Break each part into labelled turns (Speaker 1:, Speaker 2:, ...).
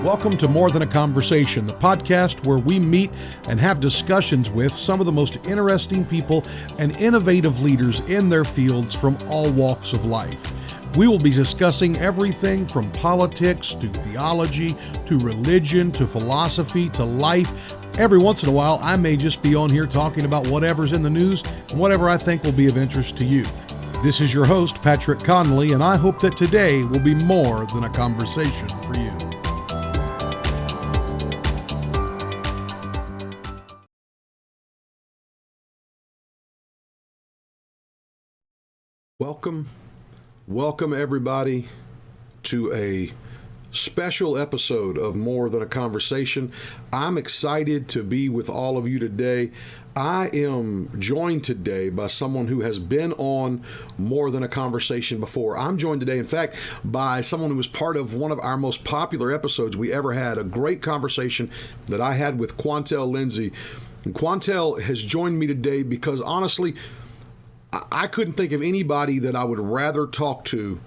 Speaker 1: Welcome to More Than a Conversation, the podcast where we meet and have discussions with some of the most interesting people and innovative leaders in their fields from all walks of life. We will be discussing everything from politics to theology to religion to philosophy to life. Every once in a while, I may just be on here talking about whatever's in the news and whatever I think will be of interest to you. This is your host, Patrick Connolly, and I hope that today will be more than a conversation for you. Welcome everybody to a special episode of More Than a Conversation. I'm excited to be with all of you today. I am joined today by someone who has been on More Than a Conversation before. I'm joined today, in fact, by someone who was part of one of our most popular episodes we ever had, a great conversation that I had with Quantel Lindsey. And Quantel has joined me today because, honestly, I couldn't think of anybody that I would rather talk to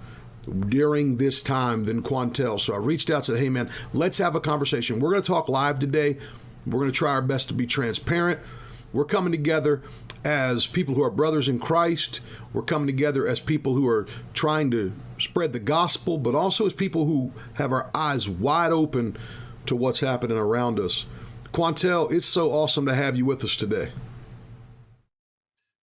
Speaker 1: during this time than Quantel. So I reached out and said, hey man, let's have a conversation. We're going to talk live today. We're going to try our best to be transparent. We're coming together as people who are brothers in Christ. We're coming together as people who are trying to spread the gospel, but also as people who have our eyes wide open to what's happening around us. Quantel, it's so awesome to have you with us today.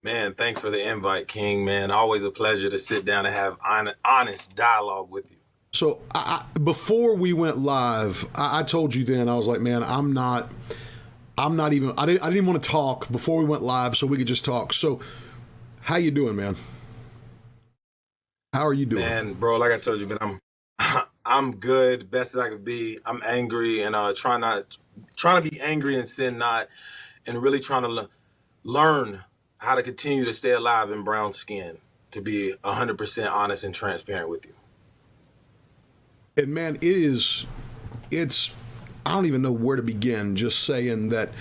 Speaker 2: Man, thanks for the invite, King, man. Always a pleasure to sit down and have honest dialogue with you.
Speaker 1: So before we went live, I told you then, I was like, man, I didn't want to talk before we went live so we could just talk. So how you doing, man? How are you doing?
Speaker 2: Man, bro, like I told you, man, I'm good, best as I could be. I'm angry and trying to be angry and sin not, and really trying to learn how to continue to stay alive in brown skin, to be 100% honest and transparent with you.
Speaker 1: And man, it's, I don't even know where to begin just saying that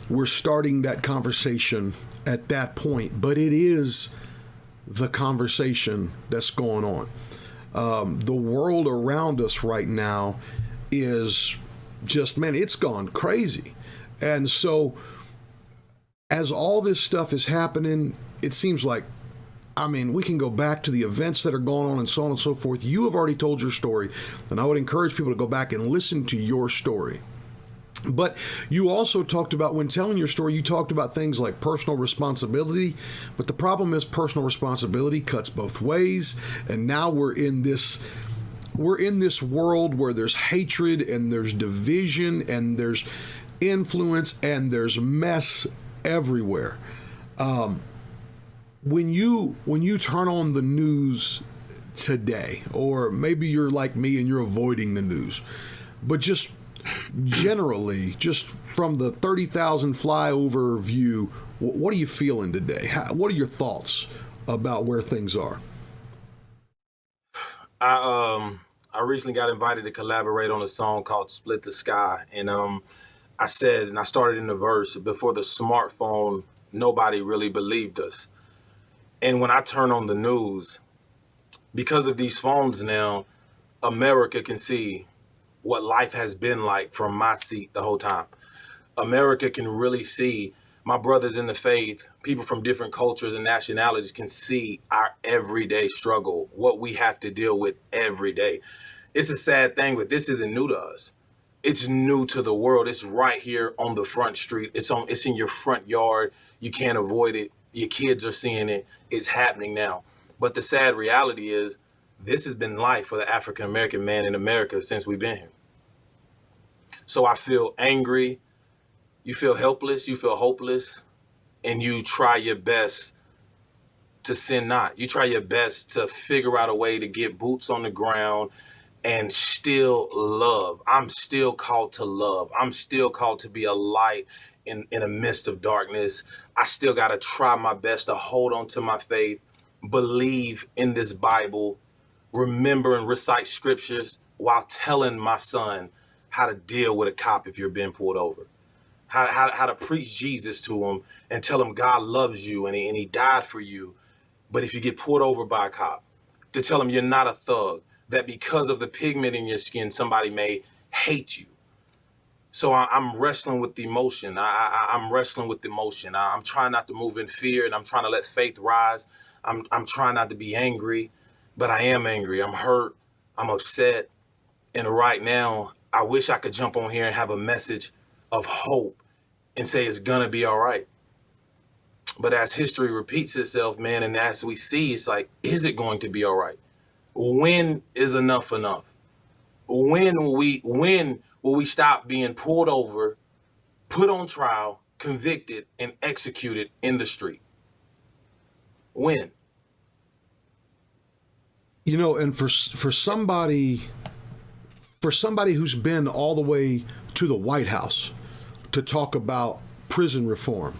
Speaker 1: we're starting that conversation at that point, but it is the conversation that's going on. The world around us right now is just, man, it's gone crazy. And so as all this stuff is happening, it seems like, we can go back to the events that are going on and so on and so forth. You have already told your story, and I would encourage people to go back and listen to your story. But you also talked about, when telling your story, you talked about things like personal responsibility. But the problem is personal responsibility cuts both ways. And now we're in this world where there's hatred and there's division and there's influence and there's mess everywhere. When you turn on the news today, or maybe you're like me and you're avoiding the news, but just generally, just from the 30,000 flyover view, what are you feeling today? What are your thoughts about where things are?
Speaker 2: I recently got invited to collaborate on a song called Split the Sky. And I said, and I started in the verse, before the smartphone, nobody really believed us. And when I turn on the news, because of these phones now, America can see what life has been like from my seat the whole time. America can really see, my brothers in the faith, people from different cultures and nationalities can see our everyday struggle, what we have to deal with every day. It's a sad thing, but this isn't new to us. It's new to the world. It's right here on the front street. It's in your front yard. You can't avoid it. Your kids are seeing it. It's happening now. But the sad reality is this has been life for the African-American man in America since we've been here. So I feel angry. You feel helpless. You feel hopeless. And you try your best to sin not. You try your best to figure out a way to get boots on the ground and still love. I'm still called to love. I'm still called to be a light in a midst of darkness. I still got to try my best to hold on to my faith, believe in this Bible, remember and recite scriptures while telling my son how to deal with a cop if you're being pulled over, how to preach Jesus to him and tell him God loves you and he died for you. But if you get pulled over by a cop, to tell them you're not a thug, that because of the pigment in your skin, somebody may hate you. So I'm wrestling with the emotion. I'm wrestling with emotion. I'm trying not to move in fear, and I'm trying to let faith rise. I'm trying not to be angry, but I am angry. I'm hurt. I'm upset. And right now, I wish I could jump on here and have a message of hope and say it's gonna be all right. But as history repeats itself, man, and as we see, it's like, is it going to be all right? When is enough enough? When will we stop being pulled over, put on trial, convicted, and executed in the street? When?
Speaker 1: And for somebody who's been all the way to the White House to talk about prison reform,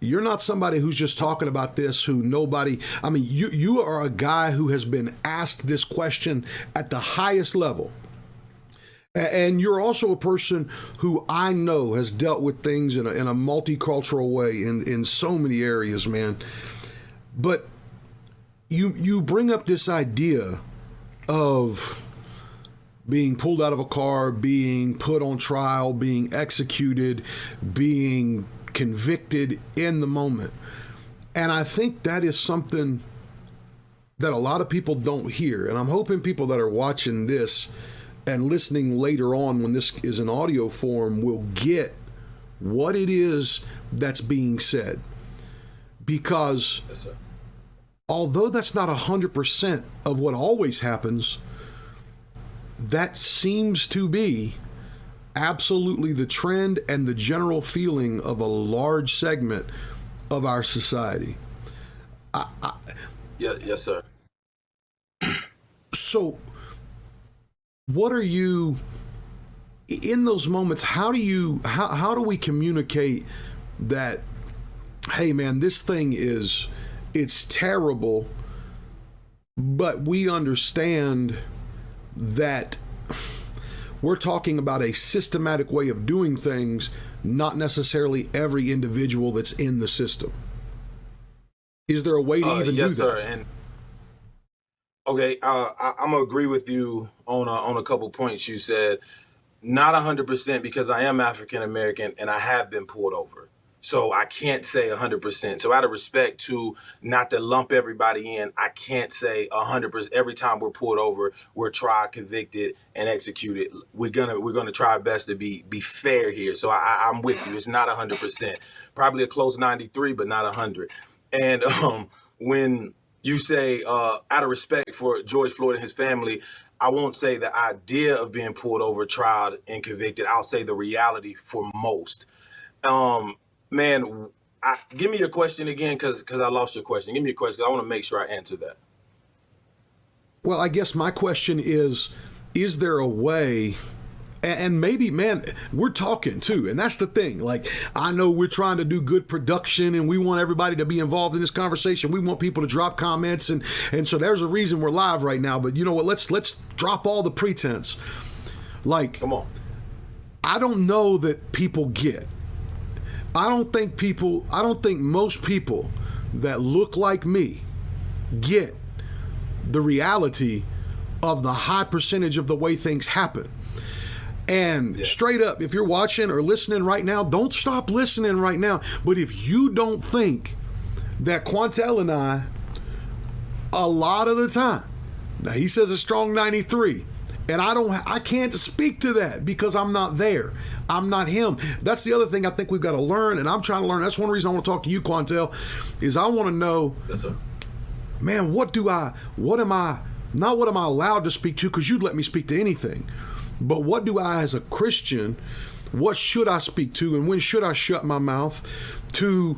Speaker 1: you're not somebody who's just talking about this you are a guy who has been asked this question at the highest level. And you're also a person who I know has dealt with things in a multicultural way in so many areas, man. But you bring up this idea of being pulled out of a car, being put on trial, being executed, being convicted in the moment. And I think that is something that a lot of people don't hear. And I'm hoping people that are watching this and listening later on when this is in audio form will get what it is that's being said. Because
Speaker 2: Yes, sir.
Speaker 1: although that's not 100% of what always happens, that seems to be absolutely the trend and the general feeling of a large segment of our society.
Speaker 2: Yes, sir.
Speaker 1: So what are you, in those moments, how do we communicate that, hey man, this thing it's terrible, but we understand that we're talking about a systematic way of doing things, not necessarily every individual that's in the system? Is there a way to even
Speaker 2: Yes,
Speaker 1: do
Speaker 2: sir.
Speaker 1: that?
Speaker 2: And okay, I'm gonna agree with you on a couple points you said. Not 100% because I am African American and I have been pulled over. So I can't say 100%. So out of respect to not to lump everybody in, I can't say 100%. Every time we're pulled over, we're tried, convicted, and executed. We're gonna try our best to be fair here. So I'm with you. It's not 100%. Probably a close 93, but not 100. And when you say out of respect for George Floyd and his family, I won't say the idea of being pulled over, tried, and convicted. I'll say the reality for most. Man, give me your question again, because I lost your question. Give me your question, 'cause I want to make sure I answer that.
Speaker 1: Well, I guess my question is there a way, and maybe, man, we're talking too, and that's the thing. Like, I know we're trying to do good production and we want everybody to be involved in this conversation. We want people to drop comments, and so there's a reason we're live right now. But you know what? Let's drop all the pretense. Like,
Speaker 2: Come on.
Speaker 1: I don't know that people get. I don't think most people that look like me get the reality of the high percentage of the way things happen. And straight up, if you're watching or listening right now, don't stop listening right now. But if you don't think that Quantel and I, a lot of the time, now he says a strong 93, and I can't speak to that because I'm not there. I'm not him. That's the other thing I think we've got to learn, and I'm trying to learn. That's one reason I want to talk to you, Quantel, is I want to know,
Speaker 2: Yes, sir.
Speaker 1: man, what am I allowed to speak to? Because you'd let me speak to anything. But what do I, as a Christian, what should I speak to, and when should I shut my mouth to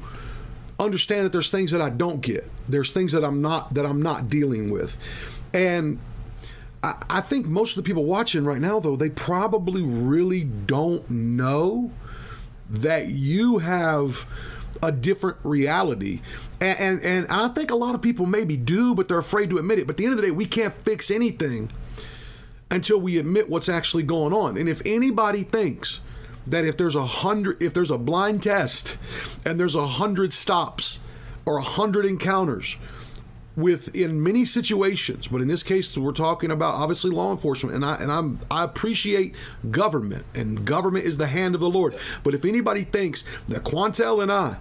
Speaker 1: understand that there's things that I don't get. There's things that I'm not dealing with. And I think most of the people watching right now, though, they probably really don't know that you have a different reality. And I think a lot of people maybe do, but they're afraid to admit it. But at the end of the day, we can't fix anything until we admit what's actually going on. And if anybody thinks that if there's a blind test and there's 100 stops or 100 encounters in many situations, but in this case, we're talking about obviously law enforcement, and I appreciate government, and government is the hand of the Lord. But if anybody thinks that Quantel and I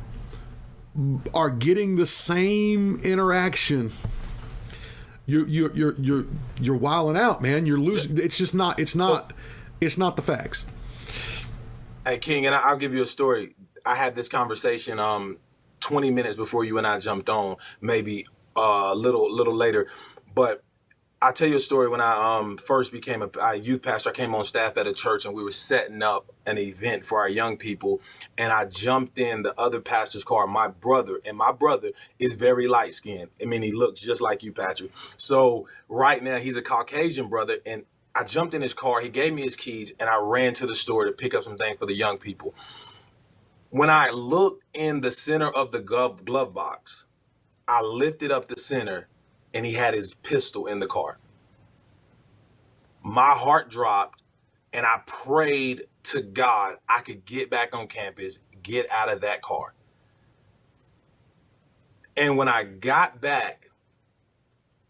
Speaker 1: are getting the same interaction, you're wilding out, man. You're losing. It's just not. It's not the facts.
Speaker 2: Hey, King, and I'll give you a story. I had this conversation 20 minutes before you and I jumped on, maybe a little later. But I'll tell you a story. When I first became a youth pastor, I came on staff at a church, and we were setting up an event for our young people. And I jumped in the other pastor's car, my brother is very light-skinned. I mean, he looks just like you, Patrick. So right now, he's a Caucasian brother, and I jumped in his car. He gave me his keys, and I ran to the store to pick up some things for the young people. When I looked in the center of the glove box, I lifted up the center, and he had his pistol in the car. My heart dropped, and I prayed to God I could get back on campus, get out of that car. And when I got back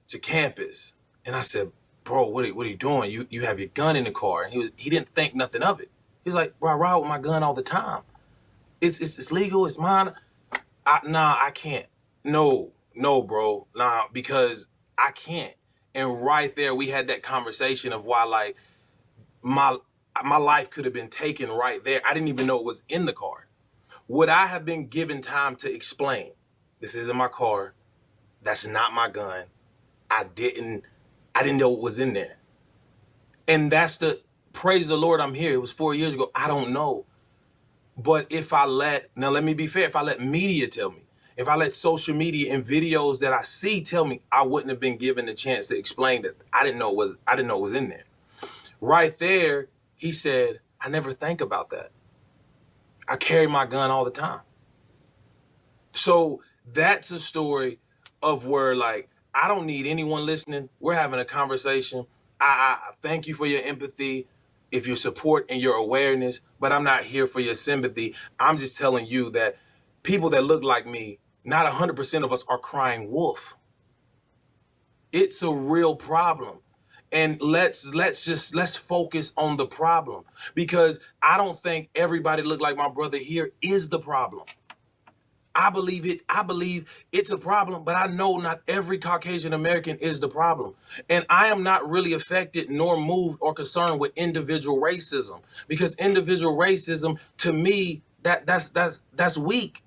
Speaker 2: to campus, and I said, bro, what are you doing? You have your gun in the car. And he didn't think nothing of it. He was like, bro, I ride with my gun all the time. It's legal, it's mine. I can't. No, bro. Nah, because I can't. And right there, we had that conversation of why, like, my life could have been taken right there. I didn't even know it was in the car. Would I have been given time to explain, this isn't my car, that's not my gun, I didn't know it was in there. And that's praise the Lord, I'm here. It was 4 years ago. I don't know. But now let me be fair, if I let media tell me, if I let social media and videos that I see tell me, I wouldn't have been given the chance to explain that I didn't know it was in there. Right there, he said, I never think about that. I carry my gun all the time. So that's a story of where, like, I don't need anyone listening. We're having a conversation. I thank you for your empathy, if your support and your awareness, but I'm not here for your sympathy. I'm just telling you that people that look like me, not 100% of us are crying wolf. It's a real problem. And let's focus on the problem, because I don't think everybody look like my brother here is the problem. I believe it's a problem, but I know not every Caucasian American is the problem. And I am not really affected nor moved or concerned with individual racism, because individual racism, to me, that's weak.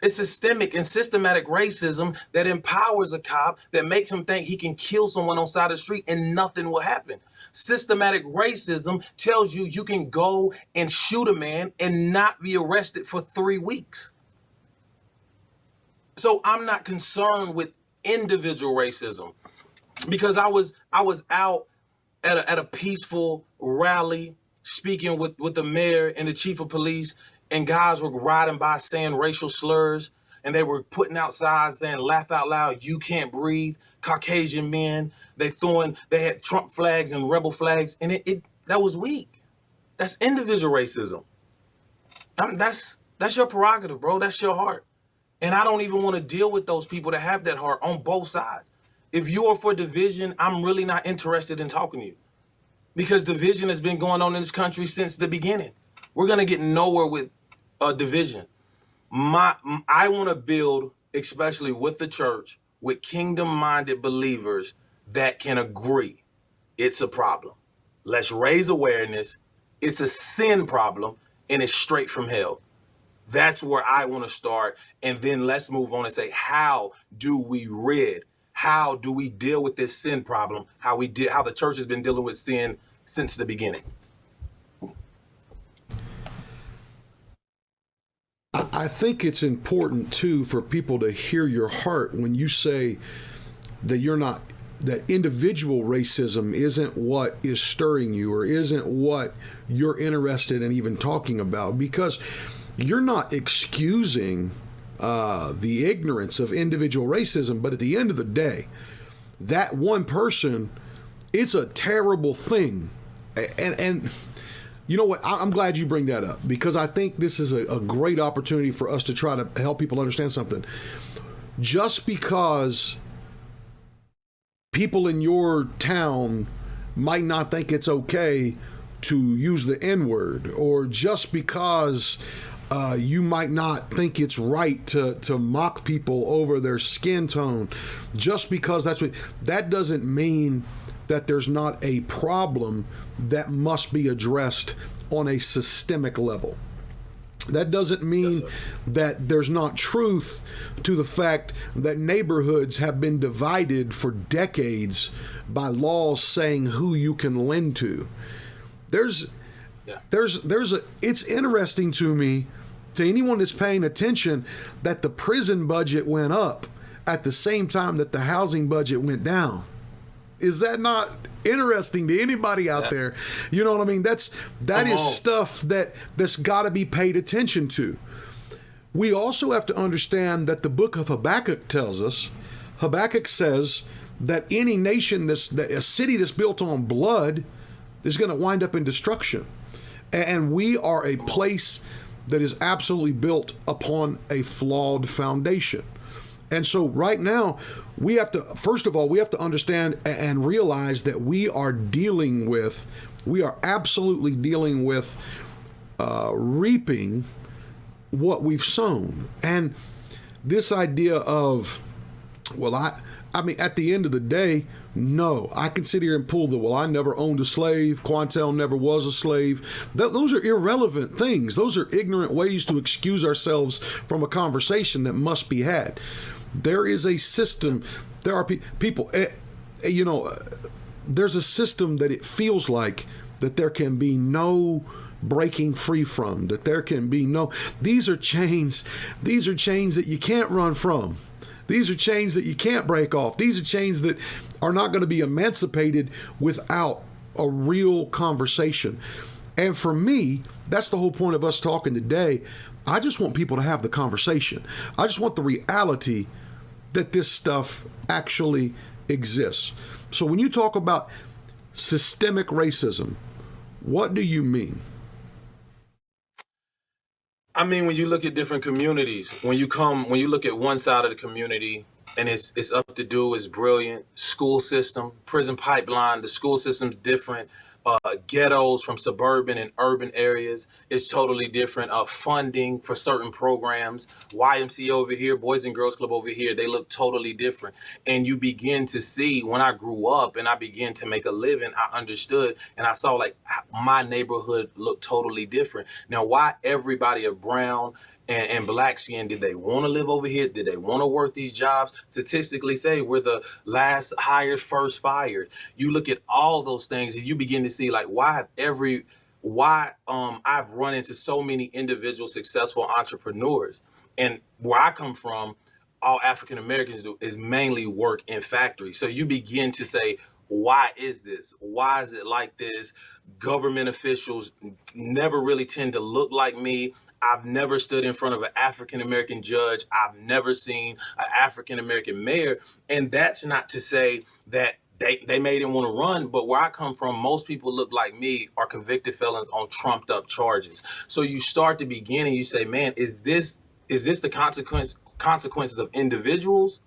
Speaker 2: It's systemic and systematic racism that empowers a cop, that makes him think he can kill someone on side of the street and nothing will happen. Systematic racism tells you can go and shoot a man and not be arrested for 3 weeks. So I'm not concerned with individual racism, because I was out at a peaceful rally speaking with the mayor and the chief of police, and guys were riding by saying racial slurs, and they were putting out signs saying, laugh out loud, you can't breathe, Caucasian men. They had Trump flags and rebel flags, and that was weak. That's individual racism. That's your prerogative, bro. That's your heart. And I don't even want to deal with those people that have that heart on both sides. If you are for division, I'm really not interested in talking to you, because division has been going on in this country since the beginning. We're going to get nowhere with division. I want to build, especially with the church, with kingdom-minded believers that can agree it's a problem. Let's raise awareness. It's a sin problem, and it's straight from hell. That's where I want to start. And then let's move on and say, how do we deal with this sin problem? How the church has been dealing with sin since the beginning.
Speaker 1: I think it's important too for people to hear your heart when you say that that individual racism isn't what is stirring you, or isn't what you're interested in even talking about, because you're not excusing the ignorance of individual racism. But at the end of the day, that one person, it's a terrible thing. And you know what? I'm glad you bring that up, because I think this is a great opportunity for us to try to help people understand something. Just because people in your town might not think it's okay to use the N-word, or just because you might not think it's right to mock people over their skin tone, just because that doesn't mean that there's not a problem that must be addressed on a systemic level. That doesn't mean that there's not truth to the fact that neighborhoods have been divided for decades by laws saying who you can lend to. It's interesting to me, to anyone that's paying attention, that the prison budget went up at the same time that the housing budget went down. Is that not interesting to anybody out there? You know what I mean? That is stuff that's got to be paid attention to. We also have to understand that the book of Habakkuk tells us, Habakkuk says that any nation, a city that's built on blood, is going to wind up in destruction. And we are a place that is absolutely built upon a flawed foundation. And so right now, first of all, we have to understand and realize that we are absolutely dealing with reaping what we've sown. And this idea of, I mean, at the end of the day, no, I can sit here and pull I never owned a slave. Quantel never was a slave. Those are irrelevant things. Those are ignorant ways to excuse ourselves from a conversation that must be had. There is a system. There are people, there's a system that it feels like that there can be no breaking free from, that there can be these are chains that you can't run from. These are chains that you can't break off. These are chains that are not going to be emancipated without a real conversation. And for me, that's the whole point of us talking today. I just want people to have the conversation. I just want the reality that this stuff actually exists. So when you talk about systemic racism, what do you mean?
Speaker 2: I mean, when you look at different communities, when you look at one side of the community and it's up to do, it's brilliant. School system, prison pipeline, the school system's different. Ghettos from suburban and urban areas is totally different. Funding for certain programs, YMCA over here, Boys and Girls Club over here, they look totally different. And you begin to see, when I grew up and I began to make a living, I understood and I saw like my neighborhood looked totally different. Now, why everybody of brown and black skin, did they want to live over here? Did they want to work these jobs? Statistically say we're the last hired, first fired. You look at all those things and you begin to see like I've run into so many individual successful entrepreneurs. And where I come from, all African Americans do is mainly work in factories. So you begin to say, why is this? Why is it like this? Government officials never really tend to look like me. I've never stood in front of an African-American judge. I've never seen an African-American mayor. And that's not to say that they may didn't want to run, but where I come from, most people look like me are convicted felons on trumped up charges. So you start to begin and you say, man, is this the consequences of individuals,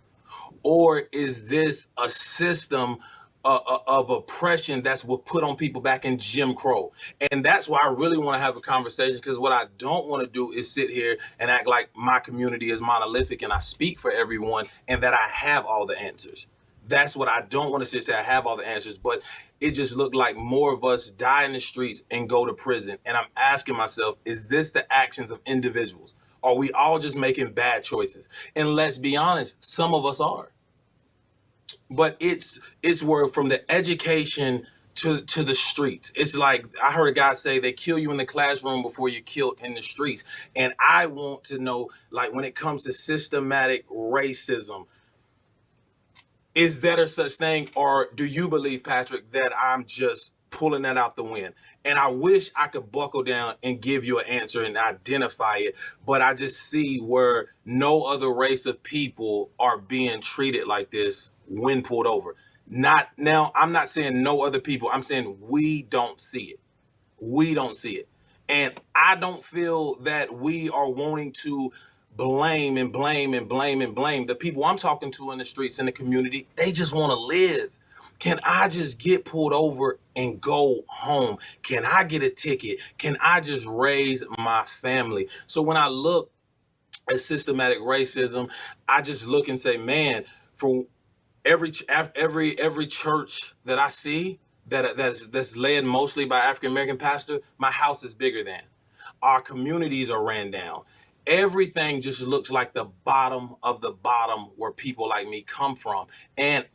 Speaker 2: or is this a system of oppression that's what put on people back in Jim Crow? And that's why I really want to have a conversation, because what I don't want to do is sit here and act like my community is monolithic and I speak for everyone and that I have all the answers. That's what I don't want to sit there. I have all the answers, but it just looked like more of us die in the streets and go to prison. And I'm asking myself, is this the actions of individuals? Are we all just making bad choices? And let's be honest, some of us are. But it's where from the education to the streets. It's like I heard a guy say they kill you in the classroom before you're killed in the streets. And I want to know, like, when it comes to systematic racism, is there a such thing, or do you believe, Patrick, that I'm just pulling that out the wind? And I wish I could buckle down and give you an answer and identify it, but I just see where no other race of people are being treated like this when pulled over. Not now, I'm not saying no other people. I'm saying we don't see it. We don't see it. And I don't feel that we are wanting to blame. The people I'm talking to in the streets, in the community, they just want to live. Can I just get pulled over and go home? Can I get a ticket? Can I just raise my family? So when I look at systematic racism, I just look and say, man, for every church that I see that's led mostly by African American pastor, my house is bigger than. Our communities are ran down. Everything just looks like the bottom of the bottom where people like me come from. And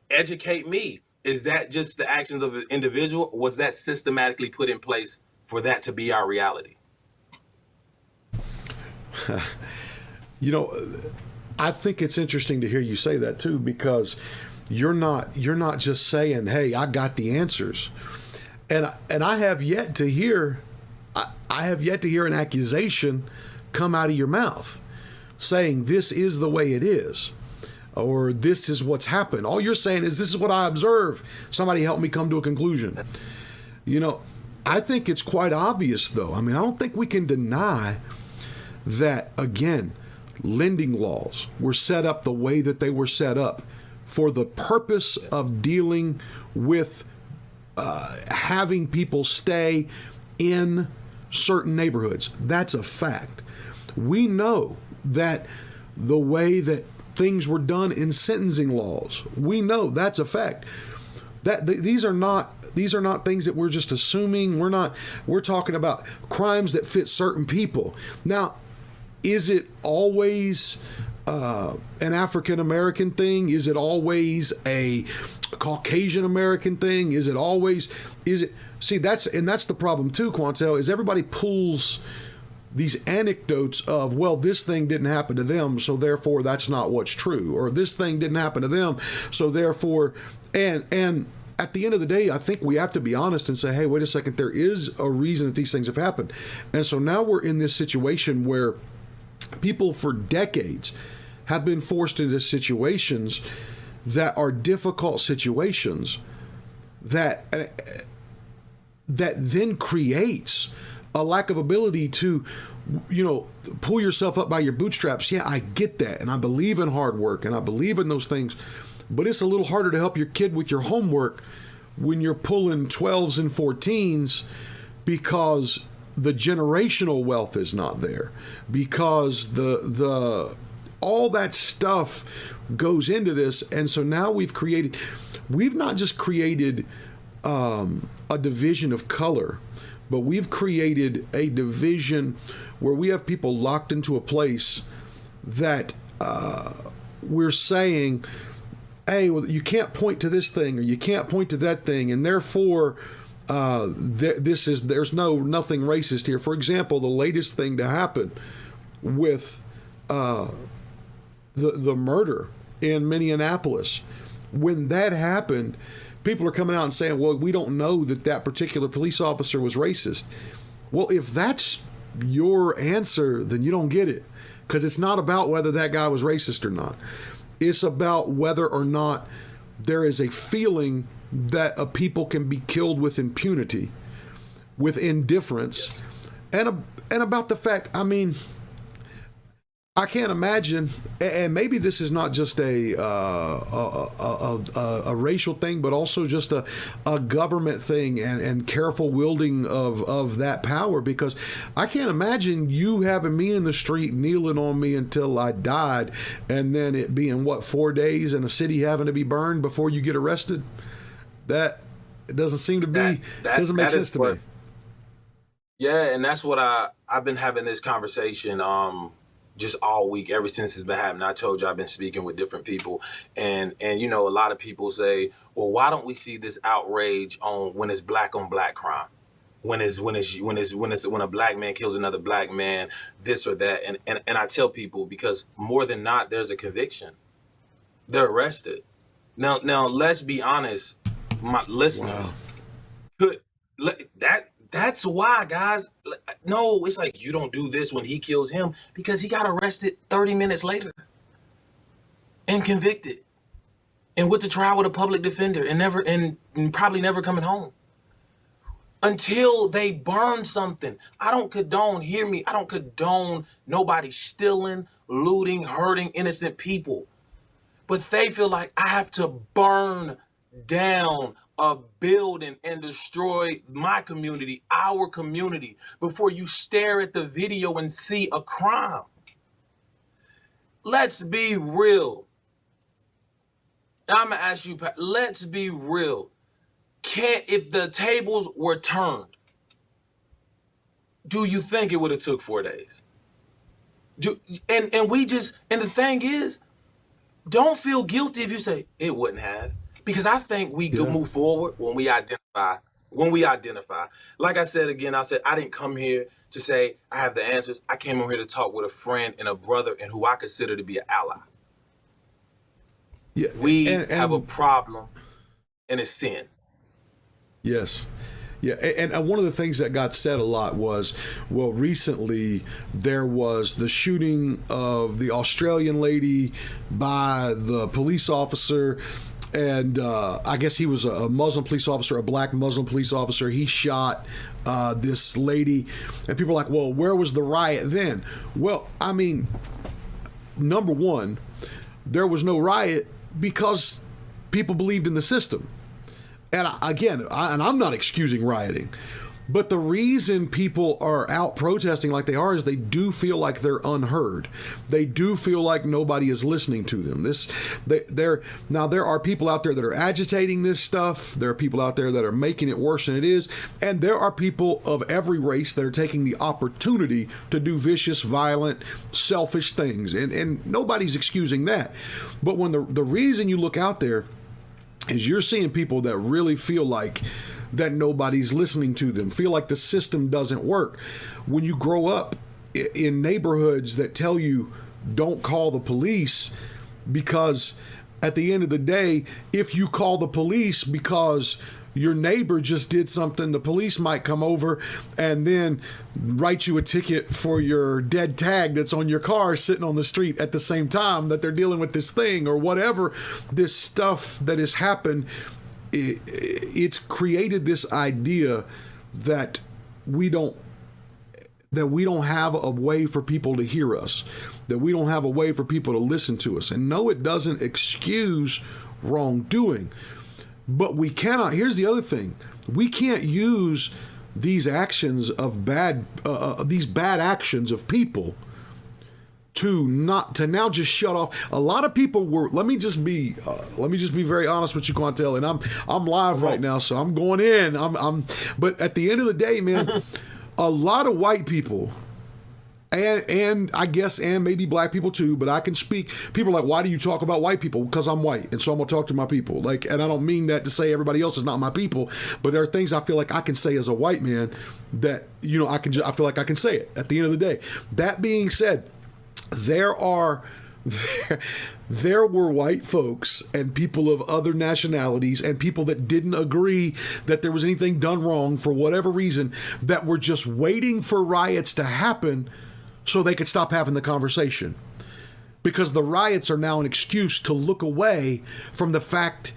Speaker 2: educate me. Is that just the actions of an individual? Or was that systematically put in place for that to be our reality?
Speaker 1: You know, I think it's interesting to hear you say that too, because you're not just saying, "Hey, I got the answers," and I have yet to hear an accusation come out of your mouth saying this is the way it is, or this is what's happened. All you're saying is this is what I observe. Somebody help me come to a conclusion. You know, I think it's quite obvious, though. I mean, I don't think we can deny that, again, lending laws were set up the way that they were set up for the purpose of dealing with having people stay in certain neighborhoods. That's a fact. We know that the way that things were done in sentencing laws, we know that's a fact. That these are not things that we're just assuming. We're talking about crimes that fit certain people. Now, is it always an African American thing? Is it always a Caucasian American thing? See, that's the problem too, Quantel, is everybody pulls these anecdotes of, well, this thing didn't happen to them, so therefore that's not what's true, or this thing didn't happen to them, so therefore, and at the end of the day, I think we have to be honest and say, hey, wait a second, there is a reason that these things have happened. And so now we're in this situation where people for decades have been forced into situations that are difficult situations that then creates a lack of ability to, pull yourself up by your bootstraps. Yeah, I get that. And I believe in hard work and I believe in those things. But it's a little harder to help your kid with your homework when you're pulling 12s and 14s because the generational wealth is not there, because the all that stuff goes into this. And so now we've not just created a division of color, but we've created a division where we have people locked into a place that we're saying, hey, well, you can't point to this thing or you can't point to that thing, and therefore there's nothing racist here. For example, the latest thing to happen with the murder in Minneapolis, when that happened, people are coming out and saying, well, we don't know that particular police officer was racist. Well, if that's your answer, then you don't get it, because it's not about whether that guy was racist or not. It's about whether or not there is a feeling that a people can be killed with impunity, with indifference, yes. and about the fact, I mean, I can't imagine, and maybe this is not just a racial thing, but also just a government thing and careful wielding of that power, because I can't imagine you having me in the street kneeling on me until I died, and then it being, 4 days and a city having to be burned before you get arrested. That it doesn't seem to be, doesn't make sense to me.
Speaker 2: Yeah, and that's what I've been having this conversation just all week, ever since it's been happening. I told you I've been speaking with different people, and a lot of people say, well, why don't we see this outrage when it's black on black crime, when a black man kills another black man, this or that, and I tell people, because more than not, there's a conviction, they're arrested. Now let's be honest, my listeners, That's why, guys. No, it's like, you don't do this when he kills him, because he got arrested 30 minutes later and convicted and went to trial with a public defender and probably never coming home until they burn something. I don't condone nobody stealing, looting, hurting innocent people. But they feel like I have to burn down a building and destroy my community, our community, before you stare at the video and see a crime. Let's be real. I'm gonna ask you, let's be real. If the tables were turned, do you think it would have took 4 days? And the thing is, don't feel guilty if you say it wouldn't have, because I think we could move forward when we identify. Like I said again, I didn't come here to say I have the answers. I came over here to talk with a friend and a brother and who I consider to be an ally.
Speaker 1: Yeah,
Speaker 2: we have a problem, and it's sin.
Speaker 1: Yes. Yeah, and one of the things that got said a lot was, well, recently there was the shooting of the Australian lady by the police officer, and I guess he was a Muslim police officer, a black Muslim police officer. He shot this lady, and people are like, well, where was the riot then? Well, I mean, number one, there was no riot because people believed in the system. And I'm not excusing rioting, but the reason people are out protesting like they are is they do feel like they're unheard. They do feel like nobody is listening to them. Now there are people out there that are agitating this stuff. There are people out there that are making it worse than it is. And there are people of every race that are taking the opportunity to do vicious, violent, selfish things. And nobody's excusing that. But when the reason you look out there is you're seeing people that really feel like that nobody's listening to them, feel like the system doesn't work. When you grow up in neighborhoods that tell you don't call the police, because at the end of the day, if you call the police because your neighbor just did something, the police might come over and then write you a ticket for your dead tag that's on your car sitting on the street at the same time that they're dealing with this thing or whatever. This stuff that has happened, it's created this idea that we don't have a way for people to hear us, that we don't have a way for people to listen to us. And no, it doesn't excuse wrongdoing. But we cannot, here's the other thing, we can't use these actions of these bad actions of people to now just shut off. A lot of people were, let me just be very honest with you, Quantel, and I'm live right now, so I'm going in. But at the end of the day, man, a lot of white people, and I guess, and maybe black people too, but I can speak. People are like, why do you talk about white people? Because I'm white, and so I'm gonna talk to my people. Like, and I don't mean that to say everybody else is not my people, but there are things I feel like I can say as a white man that, I feel like I can say it at the end of the day. That being said, there were white folks and people of other nationalities and people that didn't agree that there was anything done wrong for whatever reason, that were just waiting for riots to happen so they could stop having the conversation. Because the riots are now an excuse to look away from the fact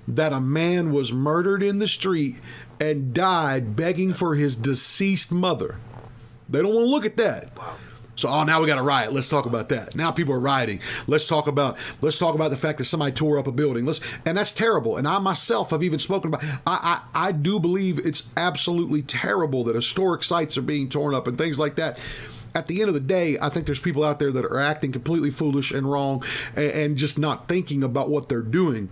Speaker 1: that a man was murdered in the street and died begging for his deceased mother. They don't want to look at that.
Speaker 2: Wow.
Speaker 1: So, now we got a riot. Let's talk about that. Now people are rioting. Let's talk about the fact that somebody tore up a building. And that's terrible. And I myself have even spoken about, I do believe it's absolutely terrible that historic sites are being torn up and things like that. At the end of the day, I think there's people out there that are acting completely foolish and wrong and just not thinking about what they're doing.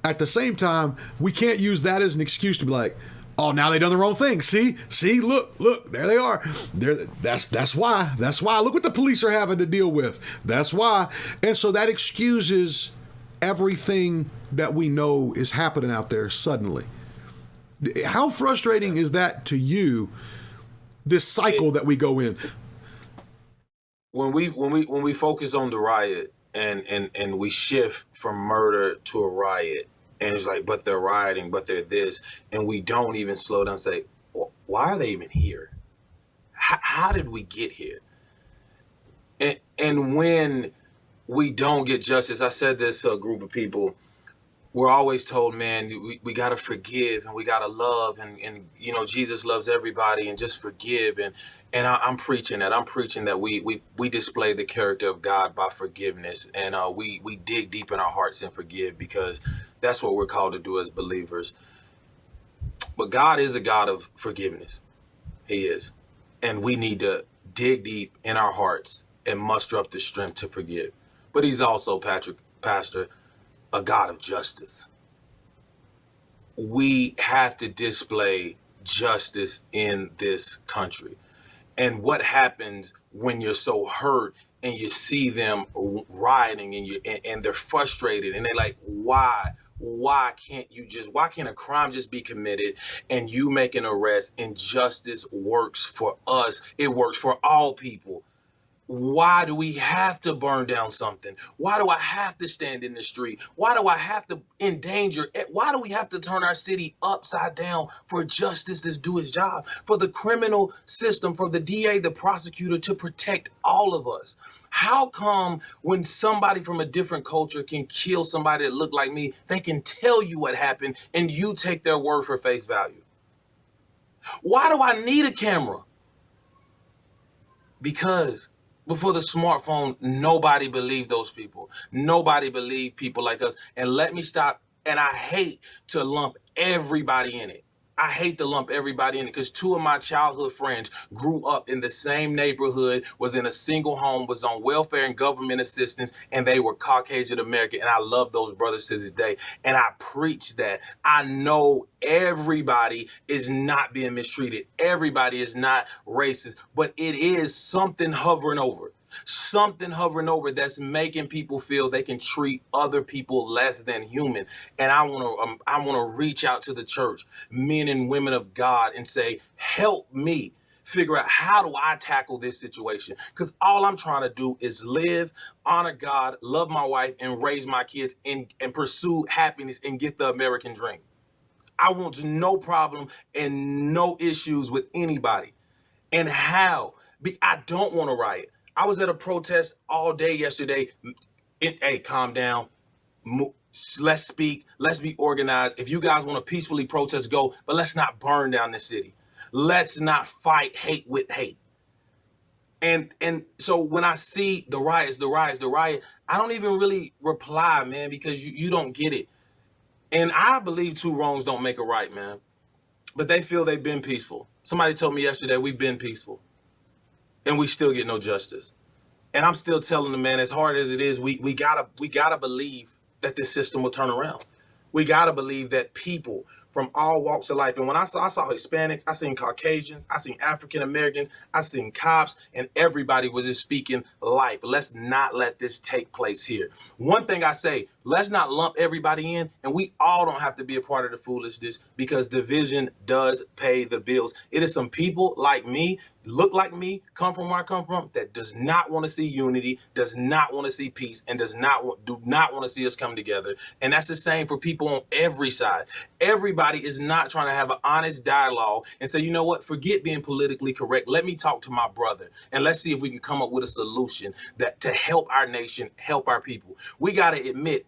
Speaker 1: At the same time, we can't use that as an excuse to be like, oh, now they done the wrong thing. See, look, there they are. That's why. Look what the police are having to deal with. That's why. And so that excuses everything that we know is happening out there suddenly. How frustrating is that to you, this cycle that we go in?
Speaker 2: When we focus on the riot and we shift from murder to a riot, and it's like, but they're rioting, but they're this, and we don't even slow down and say, well, why are they even here? How did we get here? And when we don't get justice, I said this to a group of people, we're always told, man, we got to forgive and we got to love and Jesus loves everybody and just forgive. I'm preaching that. I'm preaching that we display the character of God by forgiveness, and we dig deep in our hearts and forgive, because that's what we're called to do as believers. But God is a God of forgiveness. He is. And we need to dig deep in our hearts and muster up the strength to forgive. But he's also, Pastor, a God of justice. We have to display justice in this country. And what happens when you're so hurt and you see them rioting and they're frustrated and they're like, why can't a crime just be committed and you make an arrest and justice works for us? It works for all people. Why do we have to burn down something? Why do I have to stand in the street? Why do I have to endanger it? Why do we have to turn our city upside down for justice to do its job? For the criminal system, for the DA, the prosecutor, to protect all of us? How come when somebody from a different culture can kill somebody that look like me, they can tell you what happened and you take their word for face value? Why do I need a camera? Because before the smartphone, nobody believed those people. Nobody believed people like us. And let me stop. And I hate to lump everybody in it. I hate to lump everybody in it, because two of my childhood friends grew up in the same neighborhood, was in a single home, was on welfare and government assistance, and they were Caucasian American. And I love those brothers to this day. And I preach that. I know everybody is not being mistreated. Everybody is not racist, but it is something hovering over. Something hovering over that's making people feel they can treat other people less than human. And I want to reach out to the church, men and women of God, and say, help me figure out, how do I tackle this situation? Because all I'm trying to do is live, honor God, love my wife, and raise my kids, and pursue happiness and get the American dream. I want no problem and no issues with anybody. And how? I don't want to riot. I was at a protest all day yesterday. Hey, calm down. Let's speak. Let's be organized. If you guys want to peacefully protest, go. But let's not burn down the city. Let's not fight hate with hate. And so when I see the riot, I don't even really reply, man, because you don't get it. And I believe two wrongs don't make a right, man. But they feel they've been peaceful. Somebody told me yesterday, we've been peaceful. And we still get no justice. And I'm still telling them, man, as hard as it is, we gotta believe that this system will turn around. We gotta believe that people from all walks of life. And when I saw Hispanics, I seen Caucasians, I seen African Americans, I seen cops, and everybody was just speaking life. Let's not let this take place here. One thing I say, let's not lump everybody in, and we all don't have to be a part of the foolishness, because division does pay the bills. It is some people like me, look like me, come from where I come from, that does not want to see unity, does not want to see peace, and do not want to see us come together. And that's the same for people on every side. Everybody is not trying to have an honest dialogue and say, you know what, forget being politically correct. Let me talk to my brother, and let's see if we can come up with a solution that to help our nation, help our people. We got to admit,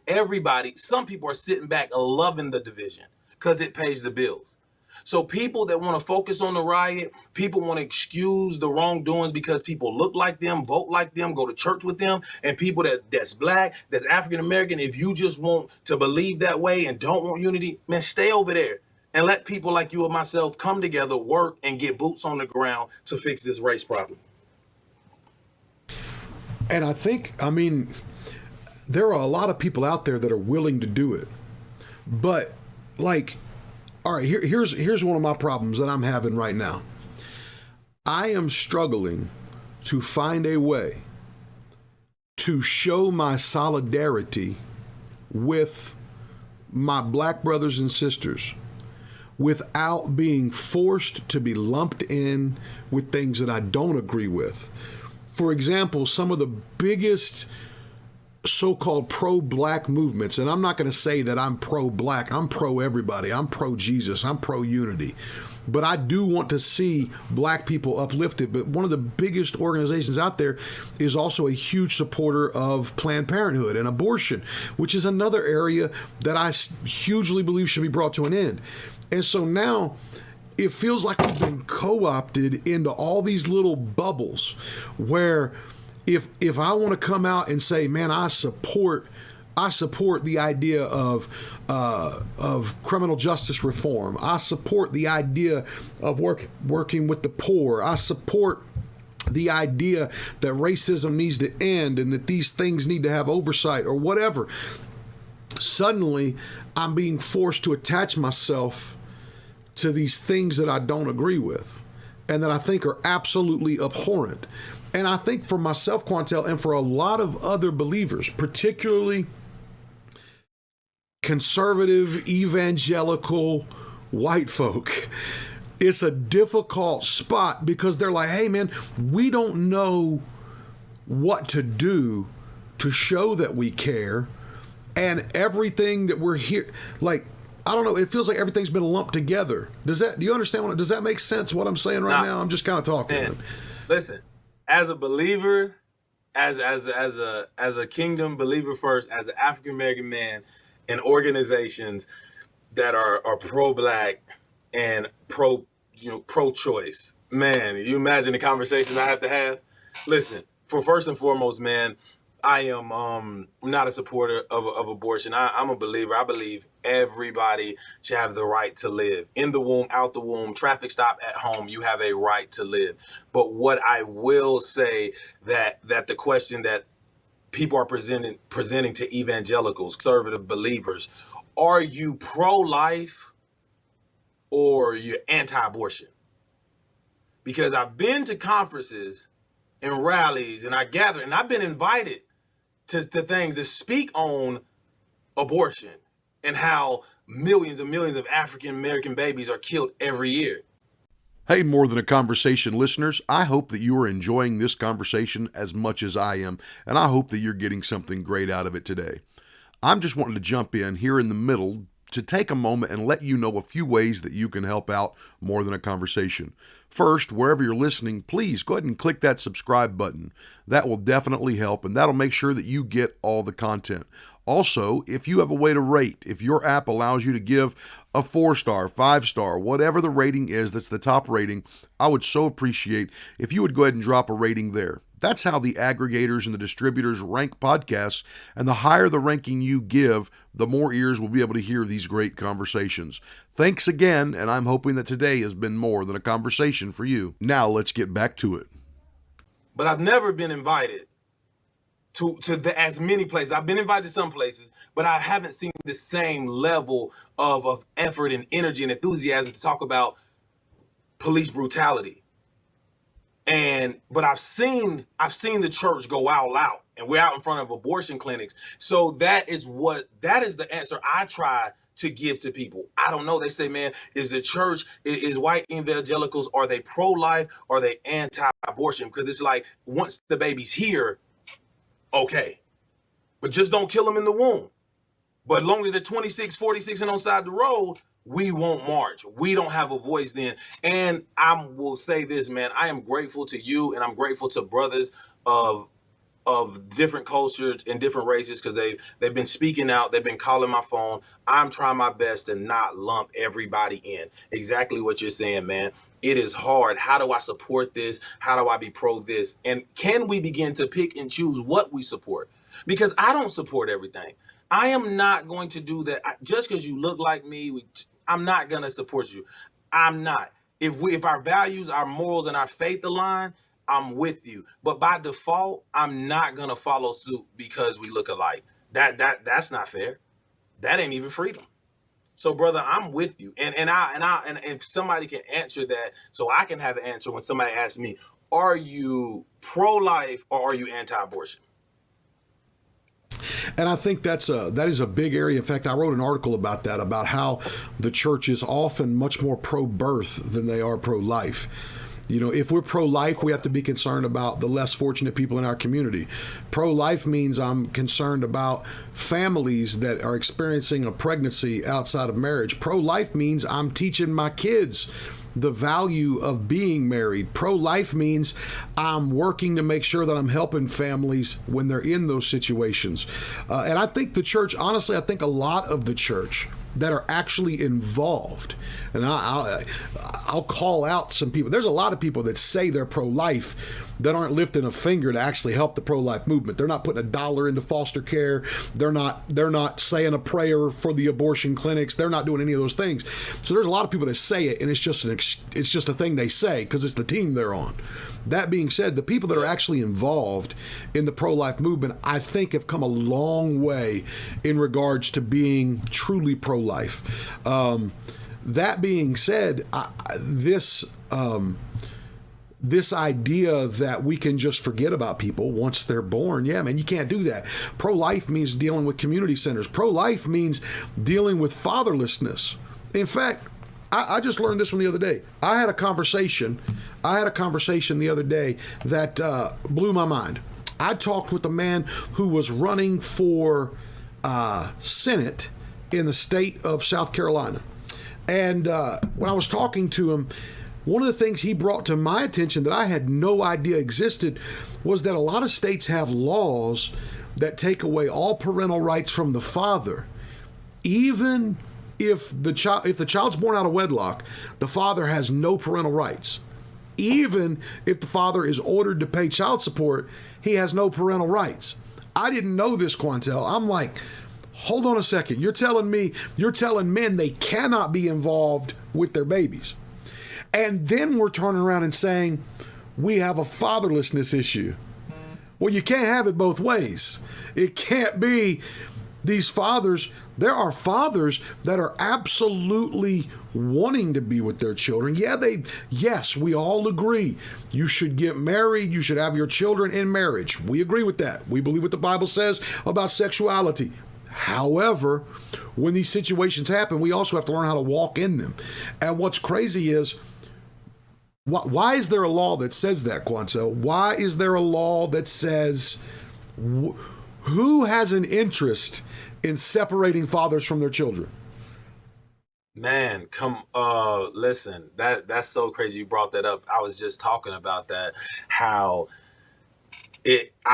Speaker 2: some people are sitting back loving the division because it pays the bills. So people that want to focus on the riot, people want to excuse the wrongdoings because people look like them, vote like them, go to church with them, and people that's black, that's African American, if you just want to believe that way and don't want unity, man, stay over there and let people like you and myself come together, work, and get boots on the ground to fix this race problem.
Speaker 1: And I mean, there are a lot of people out there that are willing to do it. But, like, all right, here's one of my problems that I'm having right now. I am struggling to find a way to show my solidarity with my black brothers and sisters without being forced to be lumped in with things that I don't agree with. For example, some of the biggest so-called pro-black movements, and I'm not going to say that I'm pro-black. I'm pro-everybody. I'm pro-Jesus. I'm pro-unity. But I do want to see black people uplifted. But one of the biggest organizations out there is also a huge supporter of Planned Parenthood and abortion, which is another area that I hugely believe should be brought to an end. And so now it feels like we've been co-opted into all these little bubbles where if I want to come out and say, man, I support the idea of criminal justice reform. I support the idea of working with the poor. I support the idea that racism needs to end and that these things need to have oversight or whatever. Suddenly, I'm being forced to attach myself to these things that I don't agree with and that I think are absolutely abhorrent. And I think for myself, Quantel, and for a lot of other believers, particularly conservative, evangelical, white folk, it's a difficult spot because they're like, hey, man, we don't know what to do to show that we care. And everything that we're here, like, I don't know, it feels like everything's been lumped together. Do you understand does that make sense what I'm saying right now? I'm just kind of talking.
Speaker 2: Man, listen, as a believer, as a kingdom believer first, as an African American man in organizations that are pro-black and pro-choice, man, you imagine the conversations I have to have? Listen, for first and foremost, man, I am not a supporter of abortion. I'm a believer. I believe everybody should have the right to live. In the womb, out the womb, traffic stop, at home, you have a right to live. But what I will say that the question that people are presenting to evangelicals, conservative believers, are you pro-life or you're anti-abortion? Because I've been to conferences and rallies and I gather, and I've been invited to things that speak on abortion and how millions and millions of African American babies are killed every year.
Speaker 1: Hey, More Than a Conversation listeners, I hope that you are enjoying this conversation as much as I am, and I hope that you're getting something great out of it today. I'm just wanting to jump in here in the middle to take a moment and let you know a few ways that you can help out More Than a Conversation. First, wherever you're listening, please go ahead and click that subscribe button. That will definitely help, and that'll make sure that you get all the content. Also, if you have a way to rate, if your app allows you to give a 4-star, 5-star, whatever the rating is that's the top rating, I would so appreciate if you would go ahead and drop a rating there. That's how the aggregators and the distributors rank podcasts, and the higher the ranking you give, the more ears will be able to hear these great conversations. Thanks again, and I'm hoping that today has been more than a conversation for you. Now let's get back to it.
Speaker 2: But I've never been invited to as many places. I've been invited to some places, but I haven't seen the same level of effort and energy and enthusiasm to talk about police brutality. But I've seen the church go all out, and we're out in front of abortion clinics. So that is the answer I try to give to people. I don't know. They say, man, is the church, is white evangelicals, are they pro-life? Are they anti-abortion? Because it's like, once the baby's here, okay, but just don't kill them in the womb. But as long as they're 26, 46 and on side the road, we won't march. We don't have a voice then. And I will say this, man, I am grateful to you, and I'm grateful to brothers of different cultures and different races, because they've been speaking out. They've been calling my phone. I'm trying my best to not lump everybody in. Exactly what you're saying, man. It is hard. How do I support this? How do I be pro this? And can we begin to pick and choose what we support? Because I don't support everything. I am not going to do that. Just because you look like me, I'm not going to support you. I'm not. If our values, our morals, and our faith align, I'm with you. But by default, I'm not going to follow suit because we look alike. That's not fair. That ain't even freedom. So, brother, I'm with you. And if somebody can answer that, so I can have an answer when somebody asks me, are you pro-life or are you anti-abortion?
Speaker 1: And I think that is a big area. In fact, I wrote an article about that, about how the church is often much more pro-birth than they are pro-life. If we're pro-life, we have to be concerned about the less fortunate people in our community. Pro-life means I'm concerned about families that are experiencing a pregnancy outside of marriage. Pro-life means I'm teaching my kids the value of being married. Pro-life means I'm working to make sure that I'm helping families when they're in those situations. And I think the church, honestly, I think a lot of the church that are actually involved, and I'll call out some people. There's a lot of people that say they're pro-life that aren't lifting a finger to actually help the pro-life movement. They're not putting $1 into foster care. They're not saying a prayer for the abortion clinics. They're not doing any of those things. So there's a lot of people that say it, and it's just a thing they say because it's the team they're on. That being said, the people that are actually involved in the pro-life movement, I think, have come a long way in regards to being truly pro-life. That being said, this idea that we can just forget about people once they're born, yeah, man, you can't do that. Pro-life means dealing with community centers. Pro-life means dealing with fatherlessness. In fact, I just learned this one the other day. I had a conversation the other day that blew my mind. I talked with a man who was running for Senate in the state of South Carolina. And when I was talking to him, one of the things he brought to my attention that I had no idea existed was that a lot of states have laws that take away all parental rights from the father, even if the child's born out of wedlock, the father has no parental rights. Even if the father is ordered to pay child support, he has no parental rights. I didn't know this, Quantel. I'm like, hold on a second. You're telling men they cannot be involved with their babies. And then we're turning around and saying we have a fatherlessness issue. Well, you can't have it both ways. It can't be these fathers. There are fathers that are absolutely wanting to be with their children. Yes, we all agree. You should get married. You should have your children in marriage. We agree with that. We believe what the Bible says about sexuality. However, when these situations happen, we also have to learn how to walk in them. And what's crazy is, why is there a law that says that, Quantel? Why is there a law that says who has an interest in separating fathers from their children?
Speaker 2: Man, listen, that's so crazy you brought that up. I was just talking about that, I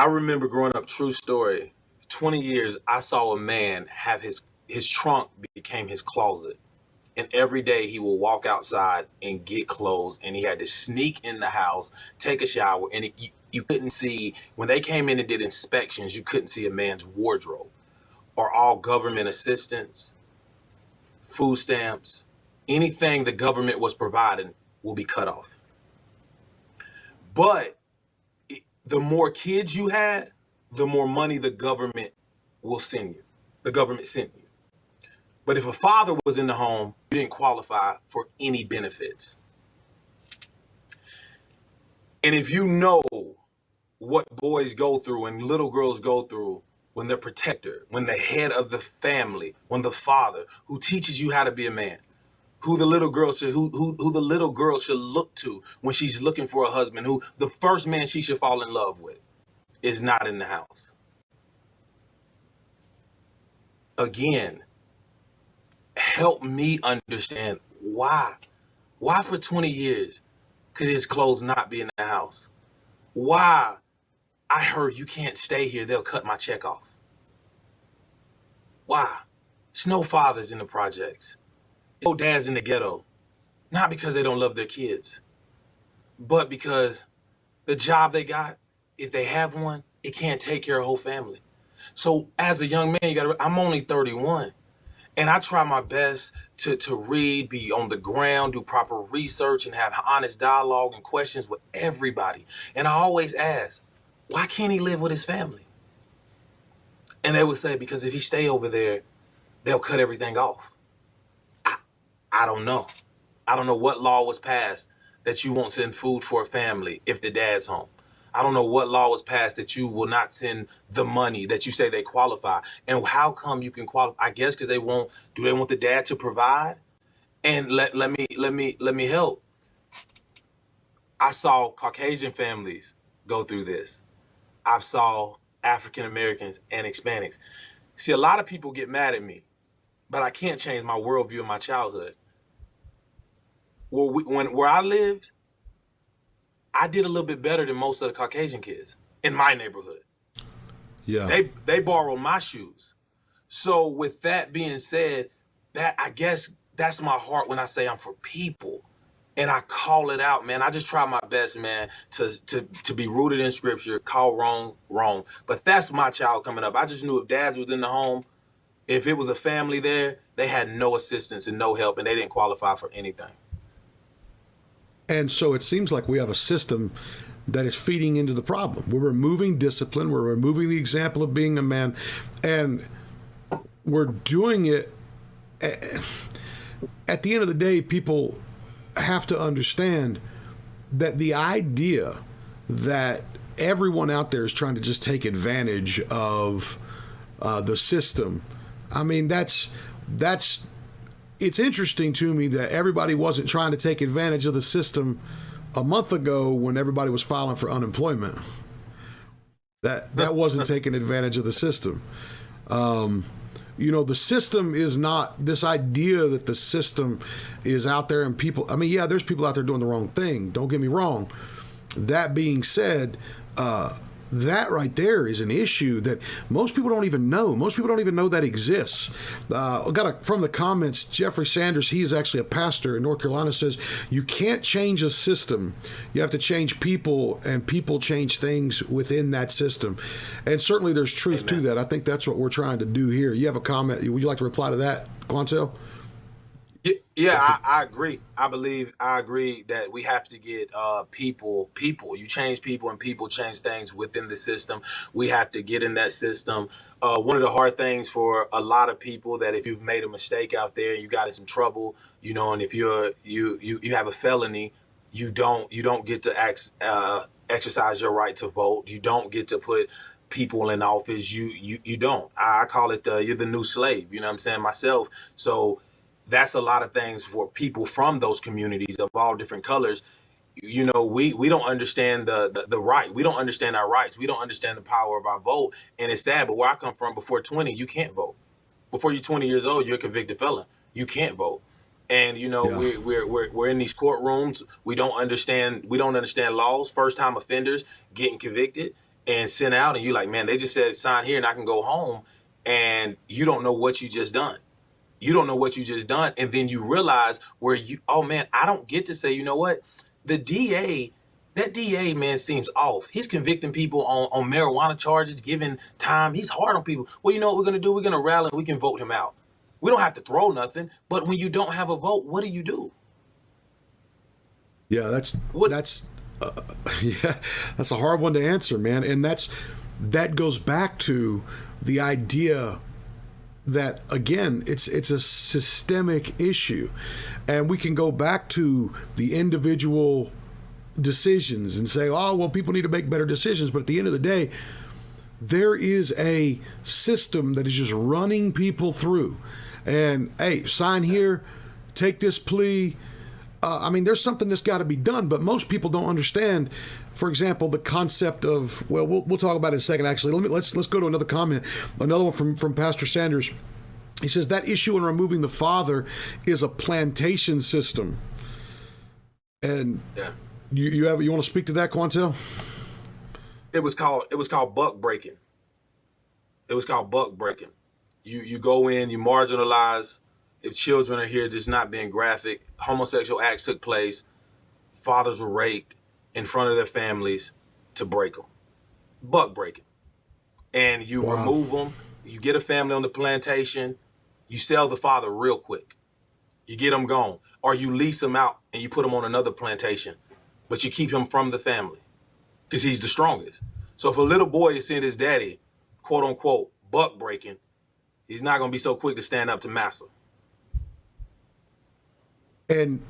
Speaker 2: remember growing up, true story, 20 years, I saw a man have his trunk became his closet. And every day he will walk outside and get clothes, and he had to sneak in the house, take a shower, and you couldn't see, when they came in and did inspections, you couldn't see a man's wardrobe. Or all government assistance, food stamps, anything the government was providing will be cut off. But the more kids you had, the more money the government will send you. The government sent you. But if a father was in the home, you didn't qualify for any benefits. And if you know what boys go through and little girls go through when they're protector, when the head of the family, when the father who teaches you how to be a man, who the little girl should look to when she's looking for a husband, who the first man she should fall in love with is not in the house. Again, help me understand why for 20 years could his clothes not be in the house? Why? I heard you can't stay here, they'll cut my check off. Why? There's no fathers in the projects. No dads in the ghetto. Not because they don't love their kids, but because the job they got, if they have one, it can't take care of a whole family. So as a young man, I'm only 31. And I try my best to read, be on the ground, do proper research, and have honest dialogue and questions with everybody. And I always ask, why can't he live with his family? And they would say, because if he stay over there, they'll cut everything off. I don't know. I don't know what law was passed that you won't send food for a family if the dad's home. I don't know what law was passed that you will not send the money that you say they qualify. And how come you can qualify? I guess because they want the dad to provide? And let me help. I saw Caucasian families go through this. I saw African Americans and Hispanics. See, a lot of people get mad at me, but I can't change my worldview in my childhood. Where I lived, I did a little bit better than most of the Caucasian kids in my neighborhood.
Speaker 1: Yeah.
Speaker 2: They borrowed my shoes. So with that being said, that I guess that's my heart when I say I'm for people. And I call it out, man. I just try my best, man, to be rooted in scripture, call wrong, wrong. But that's my child coming up. I just knew if dads was in the home, if it was a family there, they had no assistance and no help, and they didn't qualify for anything.
Speaker 1: And so it seems like we have a system that is feeding into the problem. We're removing discipline. We're removing the example of being a man. And we're doing it. At the end of the day, people have to understand that the idea that everyone out there is trying to just take advantage of the system. I mean, it's interesting to me that everybody wasn't trying to take advantage of the system a month ago when everybody was filing for unemployment. That wasn't taking advantage of the system. The system is not this idea that the system is out there and people, I mean, yeah, there's people out there doing the wrong thing. Don't get me wrong. That being said, that right there is an issue that most people don't even know. Most people don't even know that exists. From the comments, Jeffrey Sanders, he is actually a pastor in North Carolina, says you can't change a system. You have to change people, and people change things within that system. And certainly there's truth to that. I think that's what we're trying to do here. You have a comment. Would you like to reply to that, Quantel?
Speaker 2: Yeah, I agree. I agree that we have to get people. You change people and people change things within the system. We have to get in that system. One of the hard things for a lot of people that if you've made a mistake out there, you got in some trouble, and if you have a felony, you don't get to exercise your right to vote. You don't get to put people in office. You don't. I call it you're the new slave. You know what I'm saying? Myself. So that's a lot of things for people from those communities of all different colors. We don't understand the right. We don't understand our rights. We don't understand the power of our vote. And it's sad, but where I come from, before 20, you can't vote. Before you're 20 years old, you're a convicted felon. You can't vote. And we're in these courtrooms. We don't understand laws. First time offenders getting convicted and sent out, and you're like, man, they just said sign here and I can go home, and you don't know what you just done. You don't know what you just done. And then you realize I don't get to say, you know what? That DA, man, seems off. He's convicting people on marijuana charges, giving time. He's hard on people. Well, you know what we're going to do? We're going to rally and we can vote him out. We don't have to throw nothing. But when you don't have a vote, what do you do?
Speaker 1: Yeah, that's a hard one to answer, man. And that goes back to the idea that, again, it's a systemic issue, and we can go back to the individual decisions and say, oh, well, people need to make better decisions. But at the end of the day, there is a system that is just running people through. And, hey, sign here, take this plea. There's something that's got to be done, but most people don't understand, for example, the concept of, well, we'll talk about it in a second, actually. Let's go to another comment, another one from Pastor Sanders. He says that issue in removing the father is a plantation system. And you want to speak to that, Quantel?
Speaker 2: It was called buck breaking. It was called buck breaking. You go in, you marginalize. If children are here, just not being graphic, homosexual acts took place, fathers were raped in front of their families to break them. Buck breaking. And you remove them, you get a family on the plantation, you sell the father real quick. You get him gone. Or you lease him out and you put him on another plantation, but you keep him from the family because he's the strongest. So if a little boy is seeing his daddy, quote unquote, buck breaking, he's not going to be so quick to stand up to massa.
Speaker 1: And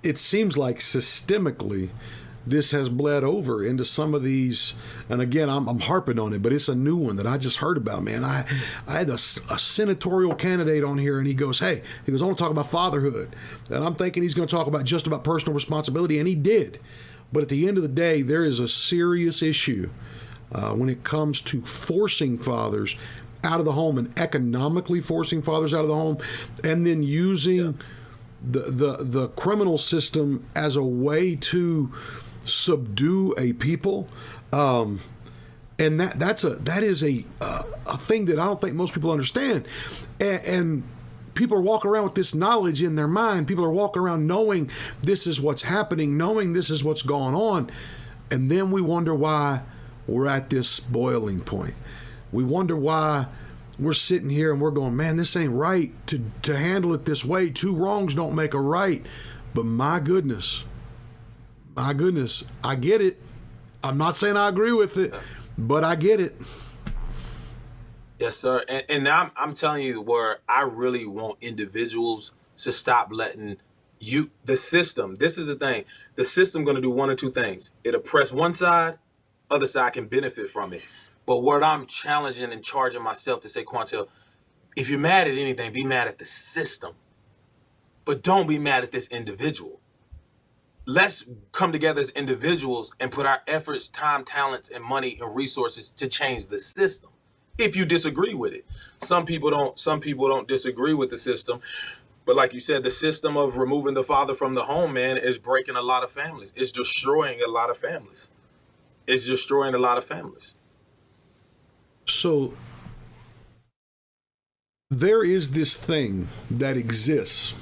Speaker 1: it seems like systemically, this has bled over into some of these. And again, I'm harping on it, but it's a new one that I just heard about, man. I had a senatorial candidate on here, and he goes, I want to talk about fatherhood. And I'm thinking he's going to talk about just about personal responsibility, and he did. But at the end of the day, there is a serious issue when it comes to forcing fathers out of the home and economically forcing fathers out of the home, and then using the criminal system as a way to subdue a people. And that is a thing that I don't think most people understand. And people are walking around with this knowledge in their mind. People are walking around knowing this is what's happening, knowing this is what's going on. And then we wonder why we're at this boiling point. We wonder why we're sitting here and we're going, man, this ain't right to handle it this way. Two wrongs don't make a right. But my goodness, I get it. I'm not saying I agree with it, but I get it.
Speaker 2: Yes, sir. And now I'm telling you where I really want individuals to stop letting the system. This is the thing. The system going to do one or two things. It'll oppress one side, other side can benefit from it. But what I'm challenging and charging myself to say, Quantel, if you're mad at anything, be mad at the system. But don't be mad at this individual. Let's come together as individuals and put our efforts, time, talents, and money and resources to change the system. If you disagree with it. Some people don't disagree with the system. But like you said, the system of removing the father from the home, man, is breaking a lot of families. It's destroying a lot of families.
Speaker 1: So there is this thing that exists,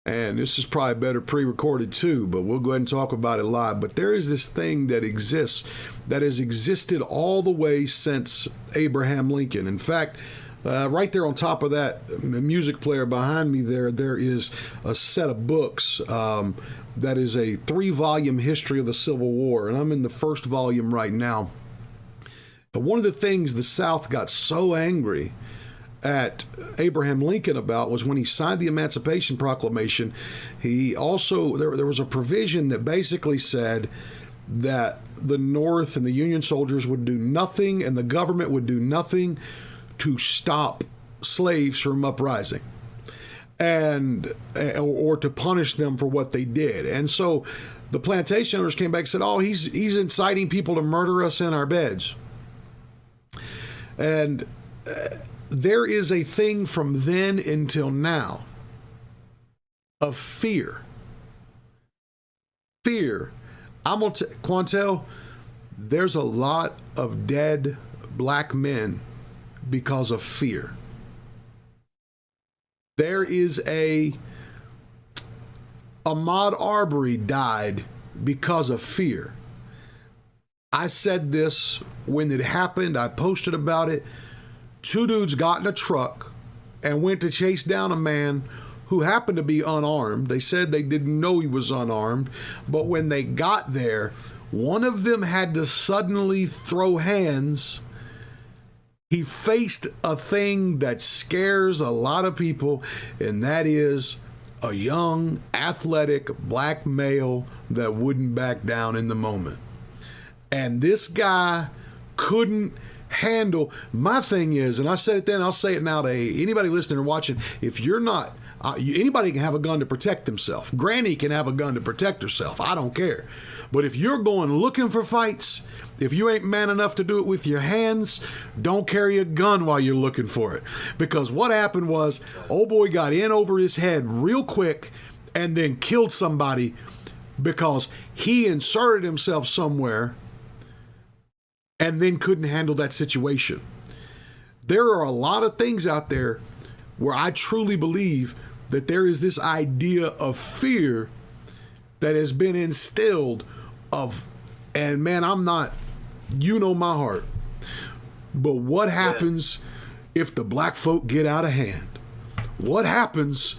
Speaker 1: and this is probably better pre-recorded too, but we'll go ahead and talk about it live. But there is this thing that exists that has existed all the way since Abraham Lincoln. In fact, right there on top of that music player behind me there is a set of books that is a 3-volume history of the Civil War, and I'm in the first volume right now. And one of the things the South got so angry at Abraham Lincoln about was when he signed the Emancipation Proclamation. He also, there was a provision that basically said that the North and the Union soldiers would do nothing and the government would do nothing to stop slaves from uprising and or to punish them for what they did. And so the plantation owners came back and said, oh, he's inciting people to murder us in our beds. And there is a thing from then until now of fear. Fear. I'm going to Quantel, there's a lot of dead black men because of fear. There is Ahmaud Arbery died because of fear. I said this when it happened. I posted about it. 2 dudes got in a truck and went to chase down a man who happened to be unarmed. They said they didn't know he was unarmed, but when they got there, one of them had to suddenly throw hands. He faced a thing that scares a lot of people, and that is a young, athletic black male that wouldn't back down in the moment. And this guy couldn't handle. My thing is, and I said it then, I'll say it now to anybody listening or watching, if you're not, anybody can have a gun to protect themselves. Granny can have a gun to protect herself. I don't care. But if you're going looking for fights, if you ain't man enough to do it with your hands, don't carry a gun while you're looking for it. Because what happened was, old boy got in over his head real quick and then killed somebody because he inserted himself somewhere and then couldn't handle that situation. There are a lot of things out there where I truly believe that there is this idea of fear that has been instilled and man, I'm not, you know my heart, but what happens if the black folk get out of hand? What happens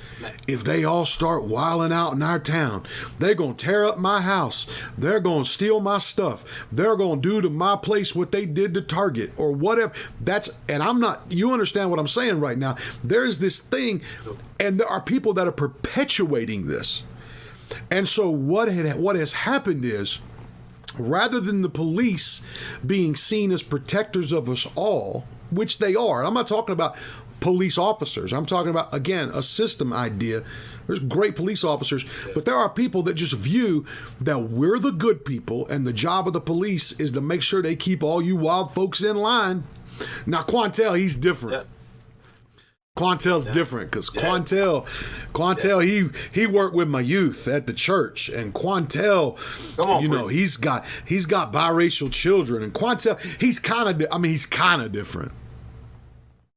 Speaker 1: if they all start wilding out in our town? They're going to tear up my house. They're going to steal my stuff. They're going to do to my place what they did to Target or whatever. And I'm not, you understand what I'm saying right now. There's this thing, and there are people that are perpetuating this. And so what has happened is, rather than the police being seen as protectors of us all, which they are, I'm not talking about police officers. I'm talking about, again, a system idea. There's great police officers, but there are people that just view that we're the good people and the job of the police is to make sure they keep all you wild folks in line. Now, Quantel, he's different. Yeah. Quantel's different because Quantel, he worked with my youth at the church, and Quantel, he's got biracial children, and Quantel, he's kind of different.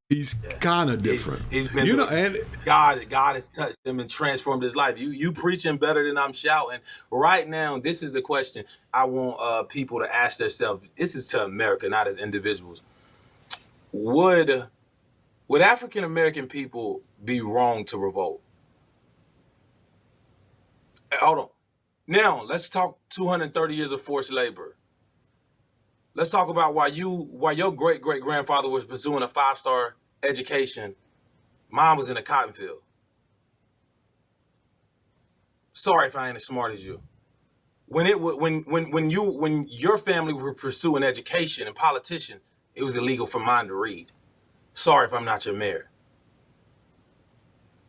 Speaker 1: He's kind of different.
Speaker 2: He's been, and God has touched him and transformed his life. You preaching better than I'm shouting right now. This is the question I want people to ask themselves. This is to America, not as individuals. Would African American people be wrong to revolt? Hold on. Now let's talk 230 years of forced labor. Let's talk about why your great grandfather was pursuing a 5-star education. Mine was in a cotton field. Sorry if I ain't as smart as you. When your family were pursuing education and politicians, it was illegal for mine to read. Sorry if I'm not your mayor.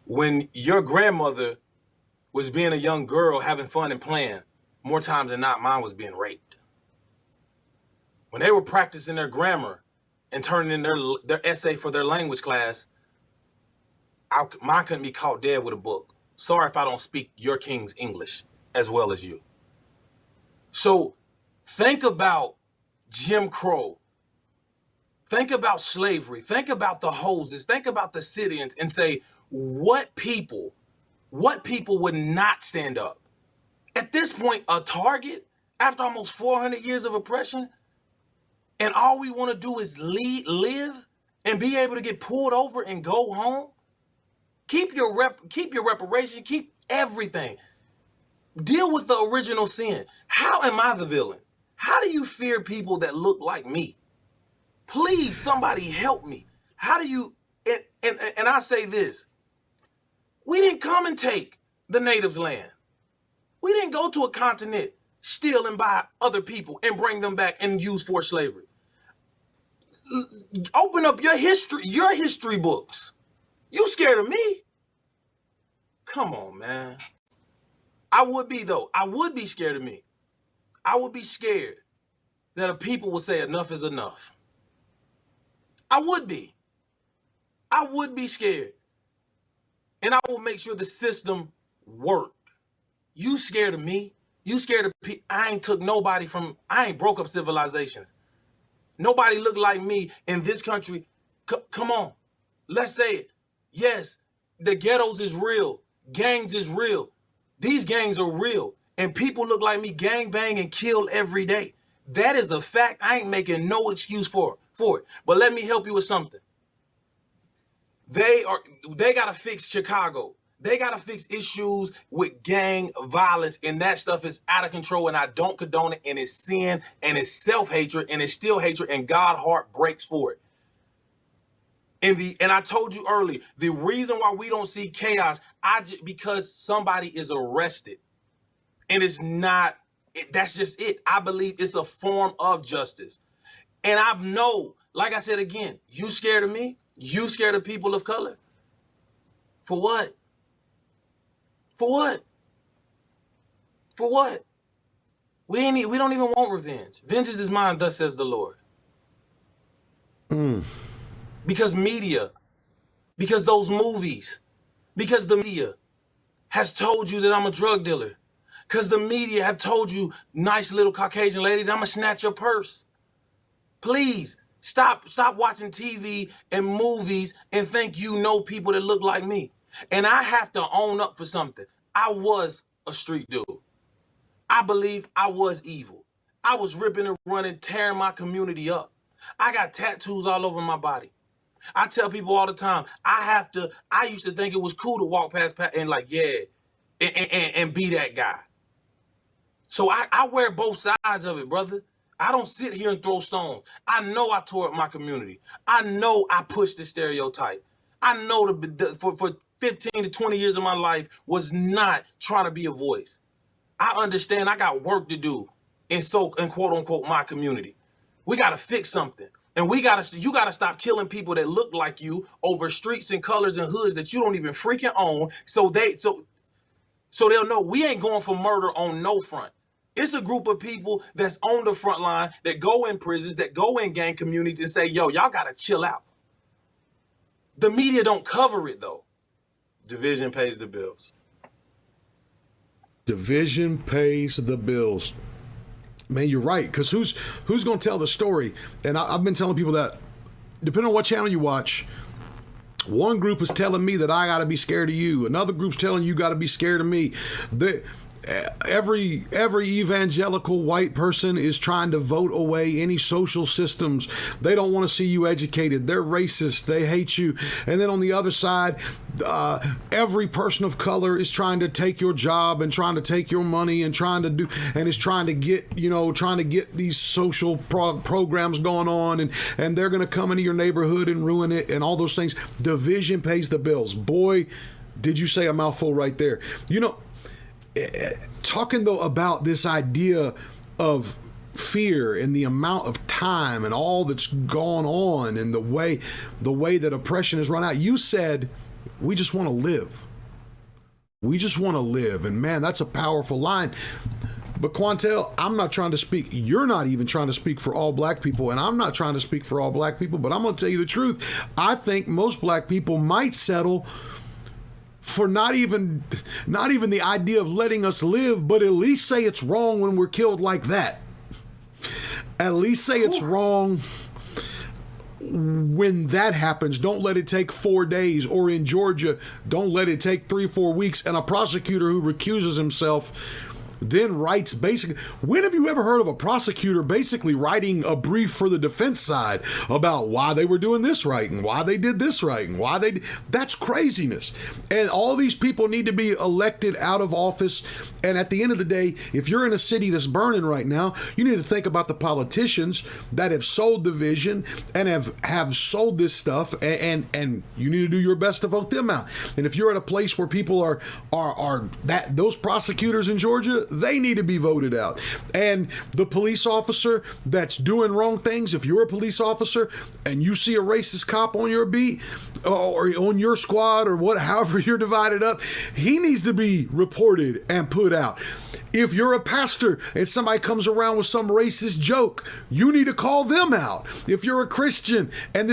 Speaker 2: When your grandmother was being a young girl having fun and playing, more times than not, mine was being raped. When they were practicing their grammar and turning in their essay for their language class, mine couldn't be caught dead with a book. Sorry if I don't speak your king's English as well as you. So think about Jim Crow. Think about slavery. Think about the hoses. Think about the sit-ins and say, what people would not stand up? At this point, a target, after almost 400 years of oppression, and all we want to do is live and be able to get pulled over and go home? Keep your reparation, keep everything. Deal with the original sin. How am I the villain? How do you fear people that look like me? Please, somebody help me. How do you, and I say this, we didn't come and take the natives' land. We didn't go to a continent, steal and buy other people and bring them back and use forced slavery. Open up your history books. You scared of me? Come on, man. I would be scared of me. I would be scared that a people would say enough is enough. I would be scared. And I will make sure the system worked. You scared of me? You scared of people? I ain't broke up civilizations. Nobody looked like me in this country. Come on, let's say it. Yes, the ghettos is real. Gangs is real. These gangs are real. And people look like me gang bang and kill every day. That is a fact. I ain't making no excuse for it. But let me help you with something. They got to fix Chicago. They got to fix issues with gang violence, and that stuff is out of control, and I don't condone it, and it's sin, and it's self-hatred, and it's still hatred, and God's heart breaks for it. And I told you earlier, the reason why we don't see chaos, because somebody is arrested, and it's not, that's just it. I believe it's a form of justice. And I know, like I said again, you scared of me? You scared of people of color? For what? For what? For what? We don't even want revenge. Vengeance is mine, thus says the Lord. Because media, because those movies, because the media has told you that I'm a drug dealer. Because the media have told you, nice little Caucasian lady, that I'm gonna snatch your purse. Please, stop watching TV and movies and think you know people that look like me. And I have to own up for something. I was a street dude. I believe I was evil. I was ripping and running, tearing my community up. I got tattoos all over my body. I tell people all the time, I used to think it was cool to walk past and like, yeah, and be that guy. So I wear both sides of it, brother. I don't sit here and throw stones. I know I tore up my community. I know I pushed the stereotype. I know for 15 to 20 years of my life was not trying to be a voice. I understand I got work to do in quote unquote my community. We got to fix something. And you gotta stop killing people that look like you over streets and colors and hoods that you don't even freaking own. So they'll know we ain't going for murder on no front. It's a group of people that's on the front line that go in prisons, that go in gang communities and say, yo, y'all gotta chill out. The media don't cover it though. Division pays the bills.
Speaker 1: Division pays the bills. Man, you're right. Because who's going to tell the story? And I've been telling people that, depending on what channel you watch, one group is telling me that I got to be scared of you. Another group's telling you got to be scared of me. Every evangelical white person is trying to vote away any social systems. They don't want to see you educated. They're racist. They hate you. And then on the other side, every person of color is trying to take your job and trying to take your money and is trying to get these social programs going on, and they're going to come into your neighborhood and ruin it and all those things. Division pays the bills. Boy, did you say a mouthful right there. Talking though about this idea of fear and the amount of time and all that's gone on and the way that oppression has run out, you said we just want to live. We just want to live. And man, that's a powerful line. But Quantel, I'm not trying to speak. You're not even trying to speak for all black people, and I'm not trying to speak for all black people, but I'm going to tell you the truth. I think most black people might settle for not even the idea of letting us live, but at least say it's wrong when we're killed like that. At least say it's wrong when that happens. Don't let it take 4 days, or in Georgia, don't let it take 3-4 weeks, and a prosecutor who recuses himself then writes basically, when have you ever heard of a prosecutor basically writing a brief for the defense side about why they were doing this right and why they did this right and that's craziness. And all these people need to be elected out of office. And at the end of the day, if you're in a city that's burning right now, you need to think about the politicians that have sold the vision and have sold this stuff, and you need to do your best to vote them out. And if you're at a place where people are that those prosecutors in Georgia, they need to be voted out. And the police officer that's doing wrong things, if you're a police officer and you see a racist cop on your beat or on your squad or however you're divided up, he needs to be reported and put out. If you're a pastor and somebody comes around with some racist joke, you need to call them out. If you're a Christian and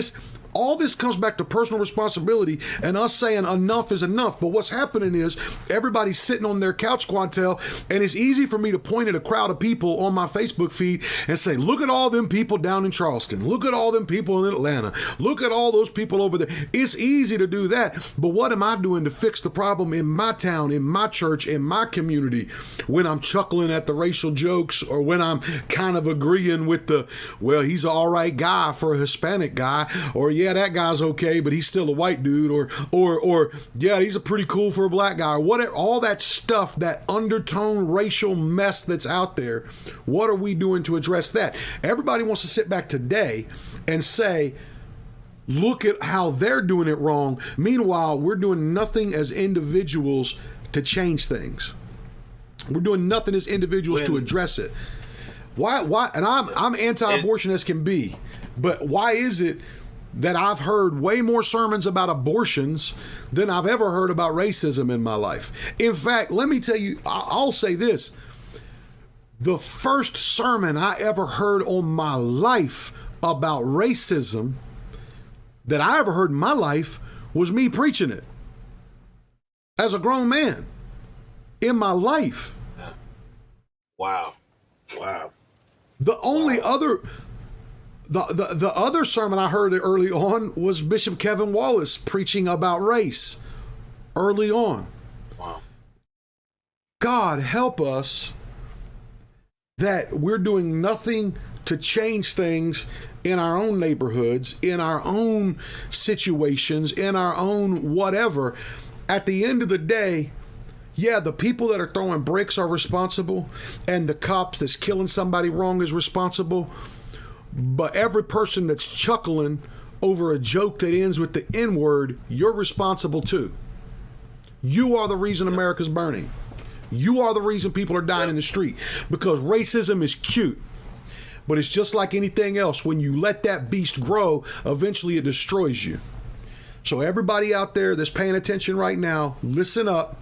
Speaker 1: all this comes back to personal responsibility and us saying enough is enough. But what's happening is everybody's sitting on their couch, Quantel, and it's easy for me to point at a crowd of people on my Facebook feed and say, look at all them people down in Charleston. Look at all them people in Atlanta. Look at all those people over there. It's easy to do that. But what am I doing to fix the problem in my town, in my church, in my community, when I'm chuckling at the racial jokes, or when I'm kind of agreeing with he's an all right guy for a Hispanic guy, or yeah, that guy's okay, but he's still a white dude, or yeah, he's a pretty cool for a black guy, or whatever, all that stuff, that undertone racial mess that's out there. What are we doing to address that? Everybody wants to sit back today and say, look at how they're doing it wrong. Meanwhile, we're doing nothing as individuals to change things. We're doing nothing as individuals to address it. Why? And I'm anti-abortion as can be, but why is it that I've heard way more sermons about abortions than I've ever heard about racism in my life? In fact, let me tell you, I'll say this. The first sermon I ever heard on my life about racism that I ever heard in my life was me preaching it as a grown man in my life.
Speaker 2: Wow.
Speaker 1: The only other... The other sermon I heard early on was Bishop Kevin Wallace preaching about race early on.
Speaker 2: Wow.
Speaker 1: God help us that we're doing nothing to change things in our own neighborhoods, in our own situations, in our own whatever. At the end of the day, yeah, the people that are throwing bricks are responsible, and the cops that's killing somebody wrong is responsible. But every person that's chuckling over a joke that ends with the N-word, you're responsible too. You are the reason America's burning. You are the reason people are dying in the street, because racism is cute. But it's just like anything else. When you let that beast grow, eventually it destroys you. So everybody out there that's paying attention right now, listen up.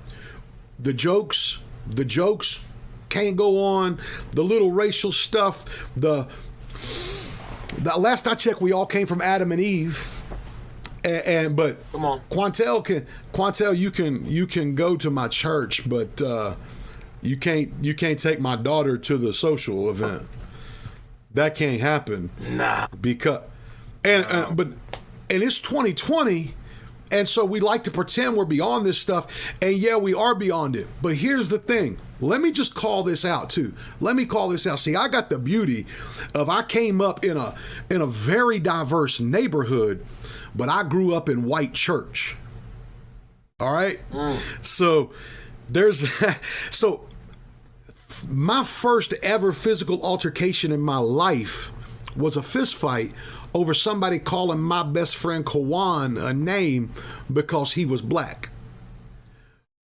Speaker 1: The jokes can't go on. The little racial stuff, the last I checked, we all came from Adam and Eve. But
Speaker 2: come on,
Speaker 1: Quantel, you can go to my church, but you can't take my daughter to the social event. That can't happen.
Speaker 2: Nah.
Speaker 1: Because but it's 2020, and so we like to pretend we're beyond this stuff, and yeah, we are beyond it. But here's the thing. Let me just call this out too. Let me call this out. See, I got the beauty of I came up in a very diverse neighborhood, but I grew up in white church. All right? So my first ever physical altercation in my life was a fist fight over somebody calling my best friend Kawan a name because he was black.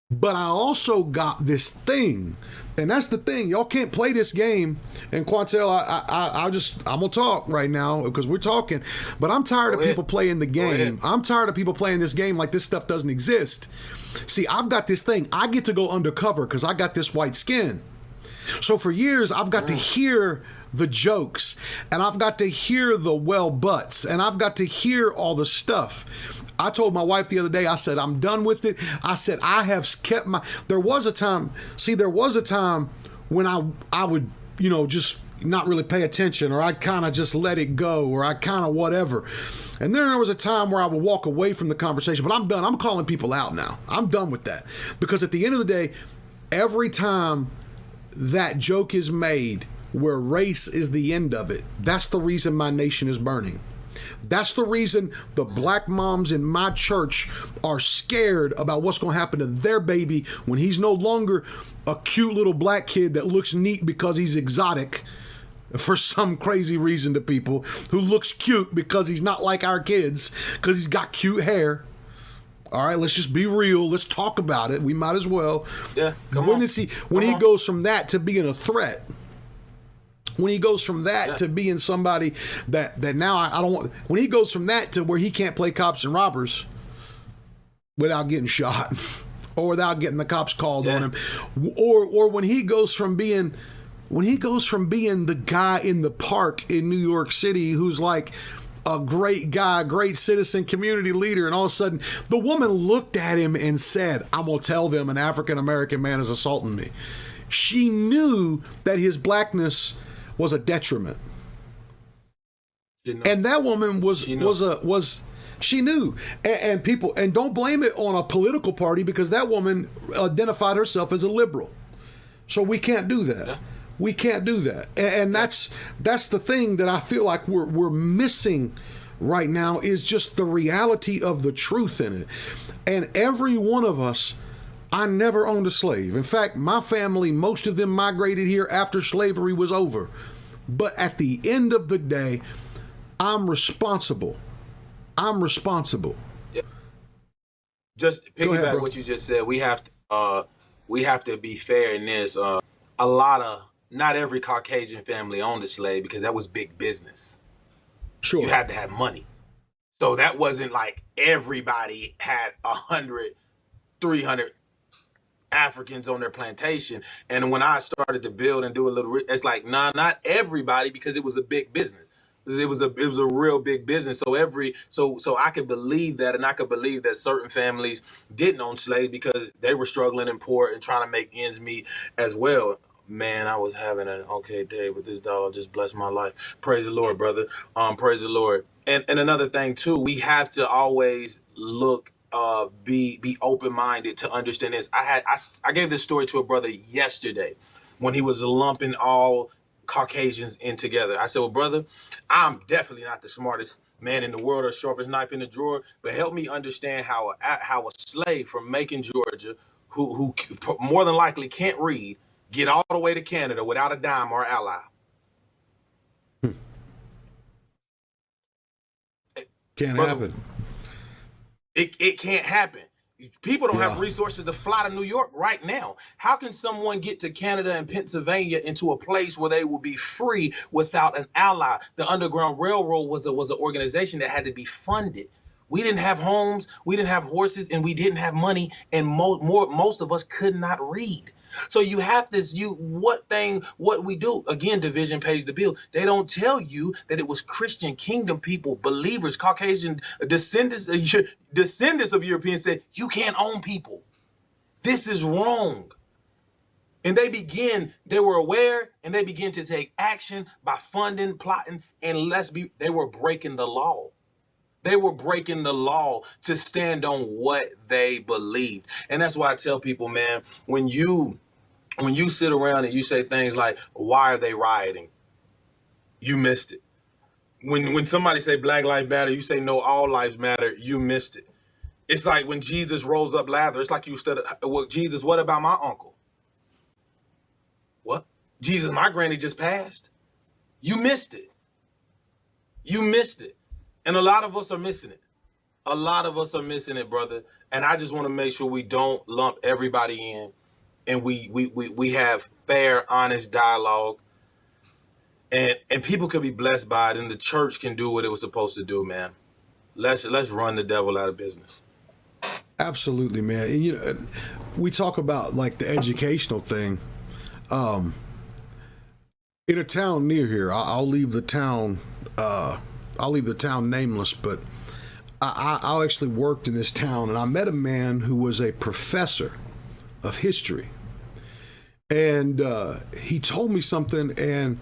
Speaker 1: But I also got this thing, and that's the thing. Y'all can't play this game. And Quantel, I'm gonna talk right now because we're talking. But I'm tired of people playing the game. I'm tired of people playing this game like this stuff doesn't exist. See, I've got this thing. I get to go undercover because I got this white skin. So for years, I've got to hear the jokes, and I've got to hear the well butts, and I've got to hear all the stuff. I told my wife the other day, I said, I'm done with it. I said, I have kept there was a time when I would, just not really pay attention, or I'd kind of just let it go, or I kind of whatever. And then there was a time where I would walk away from the conversation, but I'm done. I'm calling people out now. I'm done with that. Because at the end of the day, every time that joke is made where race is the end of it, that's the reason my nation is burning. That's the reason the black moms in my church are scared about what's going to happen to their baby when he's no longer a cute little black kid that looks neat because he's exotic for some crazy reason to people, who looks cute because he's not like our kids because he's got cute hair. All right, let's just be real. Let's talk about it. We might as well.
Speaker 2: Yeah,
Speaker 1: when he goes from that to being a threat, when he goes from that to being somebody that now I don't want, when he goes from that to where he can't play cops and robbers without getting shot or without getting the cops called on him, or when he goes from being the guy in the park in New York City who's like a great guy, great citizen, community leader, and all of a sudden the woman looked at him and said, I'm gonna tell them an African-American man is assaulting me. She knew that his blackness was a detriment. And that woman she knew. And people, and don't blame it on a political party, because that woman identified herself as a liberal. So we can't do that. Yeah. We can't do that. And that's the thing that I feel like we're missing right now, is just the reality of the truth in it. And every one of us, I never owned a slave. In fact, my family, most of them migrated here after slavery was over. But at the end of the day, I'm responsible.
Speaker 2: Yeah. Just piggyback what you just said. We have to be fair in this. Not every Caucasian family owned a slave, because that was big business.
Speaker 1: Sure.
Speaker 2: You had to have money. So that wasn't like everybody had 100, 300 Africans on their plantation. And when I started to build and do a little, it's like, nah, not everybody, because it was a big business. It was a real big business. So I could believe that, and I could believe that certain families didn't own slaves because they were struggling and poor and trying to make ends meet as well. Man, I was having an okay day, but this dollar just blessed my life. Praise the Lord, brother. Praise the Lord. And another thing too, we have to always look, be open-minded to understand this. I gave this story to a brother yesterday when he was lumping all Caucasians in together. I said, well, brother, I'm definitely not the smartest man in the world or sharpest knife in the drawer, but help me understand how a slave from Macon, Georgia, who more than likely can't read, get all the way to Canada without a dime or ally.
Speaker 1: Can't happen.
Speaker 2: It can't happen. People don't have
Speaker 1: Yeah.
Speaker 2: resources to fly to New York right now. How can someone get to Canada and Pennsylvania into a place where they will be free without an ally? The Underground Railroad was an organization that had to be funded. We didn't have homes, we didn't have horses, and we didn't have money, and most of us could not read. So you have this, what we do, again, division pays the bill. They don't tell you that it was Christian kingdom people, believers, Caucasian descendants of Europeans said, you can't own people. This is wrong. And they were aware, and they began to take action by funding, plotting, and they were breaking the law. They were breaking the law to stand on what they believed. And that's why I tell people, man, when you sit around and you say things like, why are they rioting? You missed it. When somebody say Black Lives Matter, you say no, all lives matter, you missed it. It's like when Jesus rose up Lazarus, it's like you stood, well, Jesus, what about my uncle? What? Jesus, my granny just passed. You missed it. You missed it. And a lot of us are missing it. A lot of us are missing it, brother. And I just want to make sure we don't lump everybody in, and we have fair, honest dialogue. And people can be blessed by it, and the church can do what it was supposed to do, man. Let's run the devil out of business.
Speaker 1: Absolutely, man. And you know, we talk about like the educational thing. In a town near here, I'll leave the town. I'll leave the town nameless, but I actually worked in this town, and I met a man who was a professor of history, and he told me something. And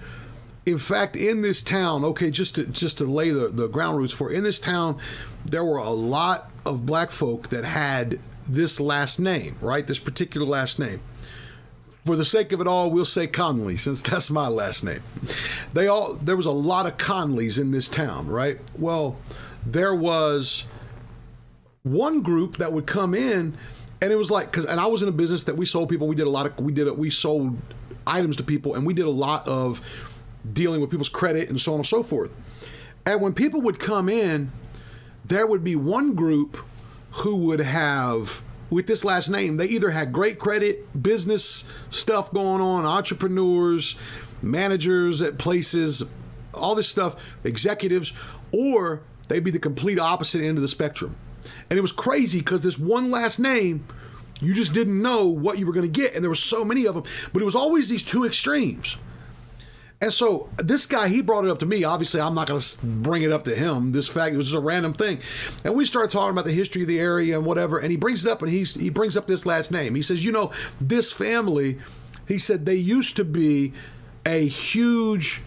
Speaker 1: in fact, in this town, okay, just to lay the ground roots for, in this town, there were a lot of black folk that had this last name, right? This particular last name. For the sake of it all, we'll say Conley, since that's my last name. There was a lot of Conleys in this town, right? Well, there was one group that would come in, and it was like, and I was in a business that we sold people. We sold items to people, and we did a lot of dealing with people's credit and so on and so forth. And when people would come in, there would be one group who would have, with this last name, they either had great credit, business stuff going on, entrepreneurs, managers at places, all this stuff, executives, or they'd be the complete opposite end of the spectrum. And it was crazy because this one last name, you just didn't know what you were going to get. And there were so many of them, but it was always these two extremes. And so this guy, he brought it up to me. Obviously, I'm not going to bring it up to him. This fact, it was just a random thing. And we started talking about the history of the area and whatever. And he brings it up, and he brings up this last name. He says, you know, this family, he said, they used to be a huge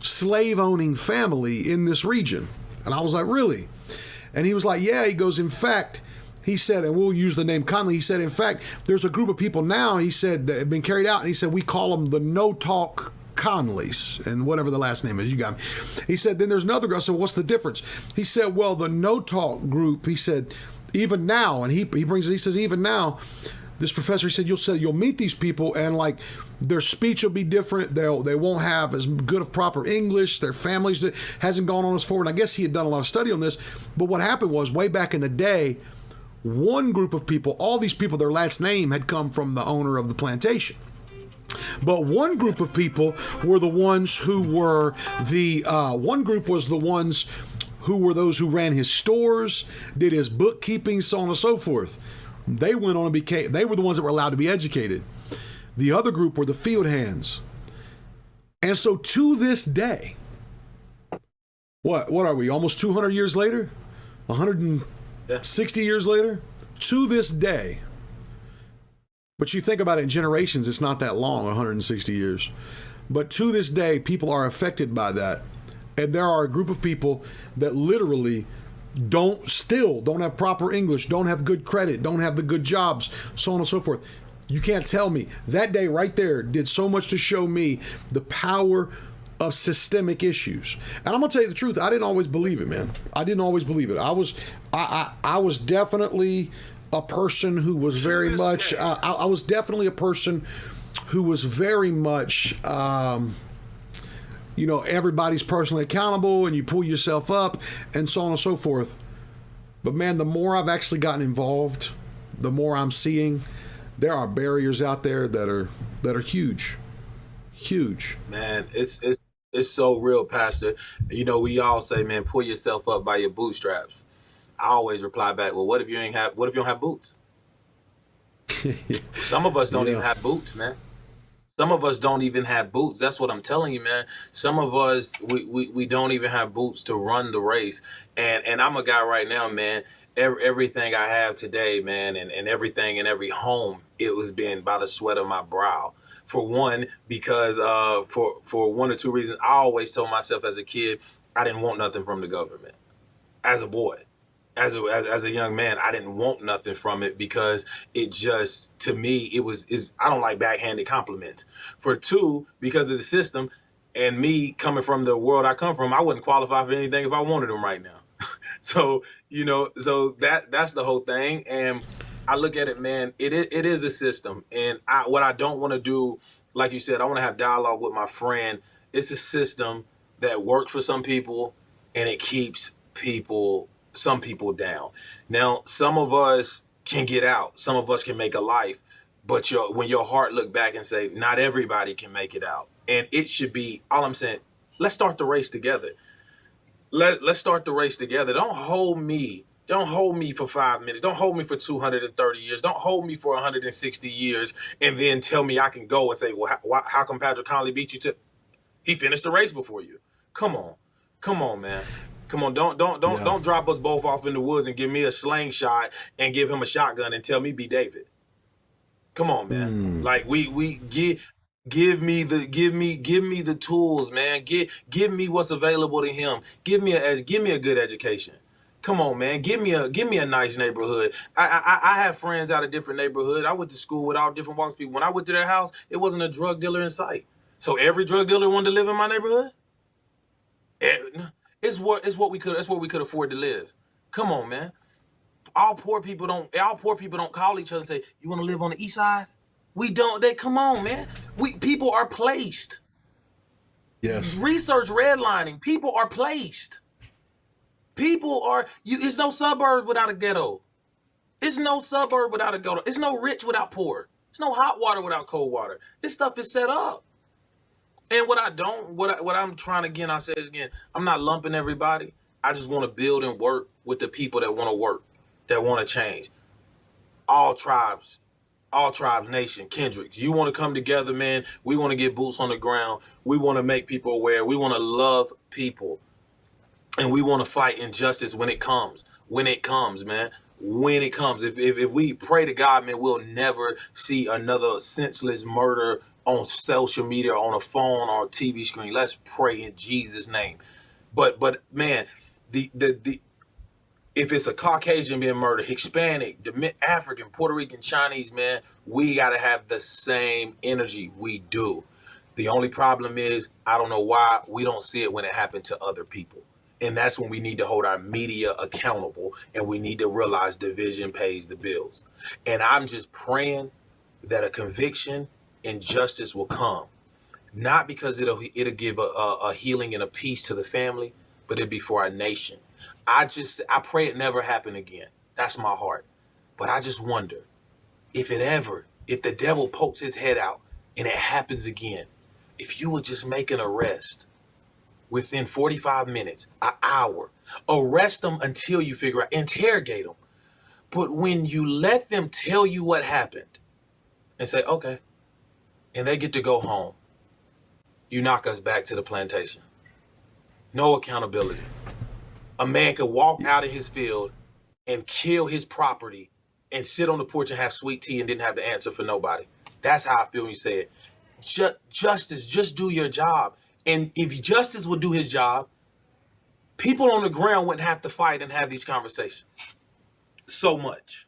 Speaker 1: slave-owning family in this region. And I was like, really? And he was like, yeah. He goes, in fact, he said, and we'll use the name Conley. He said, in fact, there's a group of people now, he said, that have been carried out. And he said, we call them the no-talk Conleys, and whatever the last name is, you got me. He said, then there's another guy. I said, what's the difference? He said, well, the no-talk group, he said, even now, and he says, even now, this professor, he said, you'll meet these people, and like their speech will be different. They won't have as good of proper English. Their families hasn't gone on as forward. And I guess he had done a lot of study on this, but what happened was, way back in the day, one group of people, all these people, their last name had come from the owner of the plantation. But one group of people were the ones who were one group was the ones who were those who ran his stores, did his bookkeeping, so on and so forth. They went on and they were the ones that were allowed to be educated. The other group were the field hands. And so to this day, what are we, almost 200 years later? 160 years later? To this day. But you think about it in generations, it's not that long, 160 years. But to this day, people are affected by that. And there are a group of people that literally don't have proper English, don't have good credit, don't have the good jobs, so on and so forth. You can't tell me. That day right there did so much to show me the power of systemic issues. And I'm going to tell you the truth, I didn't always believe it, man. I didn't always believe it. I was definitely a person who was very much, I was definitely a person who was very much, everybody's personally accountable and you pull yourself up and so on and so forth. But man, the more I've actually gotten involved, the more I'm seeing, there are barriers out there that are huge, huge.
Speaker 2: Man, it's so real, Pastor. You know, we all say, man, pull yourself up by your bootstraps. I always reply back, well, what if you don't have boots? Some of us don't even
Speaker 1: Yeah.
Speaker 2: have boots, man. Some of us don't even have boots. That's what I'm telling you, man. Some of us we don't even have boots to run the race. And I'm a guy right now, man. Everything I have today, man, and everything in every home, it was been by the sweat of my brow. For one, because for one or two reasons, I always told myself as a kid, I didn't want nothing from the government. As a boy, as a young man, I didn't want nothing from it because it just, to me, is I don't like backhanded compliments. For two, because of the system, and me coming from the world I come from, I wouldn't qualify for anything if I wanted them right now. So, so that's the whole thing. And I look at it, man, it is a system. And what I don't want to do, like you said, I want to have dialogue with my friend. It's a system that works for some people, and it keeps some people down. Now, some of us can get out. Some of us can make a life. But when your heart look back and say, not everybody can make it out. And it should be, all I'm saying, let's start the race together. Let's start the race together. Don't hold me. Don't hold me for 5 minutes. Don't hold me for 230 years. Don't hold me for 160 years and then tell me I can go and say, well, how come Patrick Conley beat you to? He finished the race before you. Come on. Come on, man. Come on. Don't drop us both off in the woods and give me a slingshot and give him a shotgun and tell me be David. Come on, man. Like we give me the tools, man. Give me what's available to him. Give me a good education. Come on, man. Give me a nice neighborhood. I have friends out of different neighborhoods. I went to school with all different walks of people. When I went to their house, it wasn't a drug dealer in sight. So every drug dealer wanted to live in my neighborhood. It's what we could afford to live. Come on, man. All poor people don't call each other and say, you want to live on the east side? We don't. Come on, man. People are placed.
Speaker 1: Yes.
Speaker 2: Research redlining. People are placed. It's no suburb without a ghetto. It's no suburb without a ghetto. It's no rich without poor. It's no hot water without cold water. This stuff is set up. And what I'm trying, again, I say it again, I'm not lumping everybody. I just want to build and work with the people that want to work, that want to change. All tribes, nation, Kendricks. You want to come together, man. We want to get boots on the ground. We want to make people aware. We want to love people. And we want to fight injustice when it comes. When it comes, man. When it comes. If we pray to God, man, we'll never see another senseless murder on social media, on a phone, or a TV screen. Let's pray in Jesus' name. But man, the if it's a Caucasian being murdered, Hispanic, African, Puerto Rican, Chinese, man, we got to have the same energy. We do. The only problem is, I don't know why we don't see it when it happened to other people. And that's when we need to hold our media accountable, and we need to realize division pays the bills. And I'm just praying that a conviction and justice will come, not because it'll give a healing and a peace to the family, but it'll be for our nation. I pray it never happen again. That's my heart. But I just wonder if the devil pokes his head out and it happens again, if you would just make an arrest within 45 minutes, an hour, arrest them until you figure out, interrogate them. But when you let them tell you what happened and say, okay, and they get to go home, you knock us back to the plantation. No accountability. A man could walk out of his field and kill his property and sit on the porch and have sweet tea and didn't have to answer for nobody. That's how I feel when you say it. Justice, just do your job. And if justice would do his job, people on the ground wouldn't have to fight and have these conversations so much.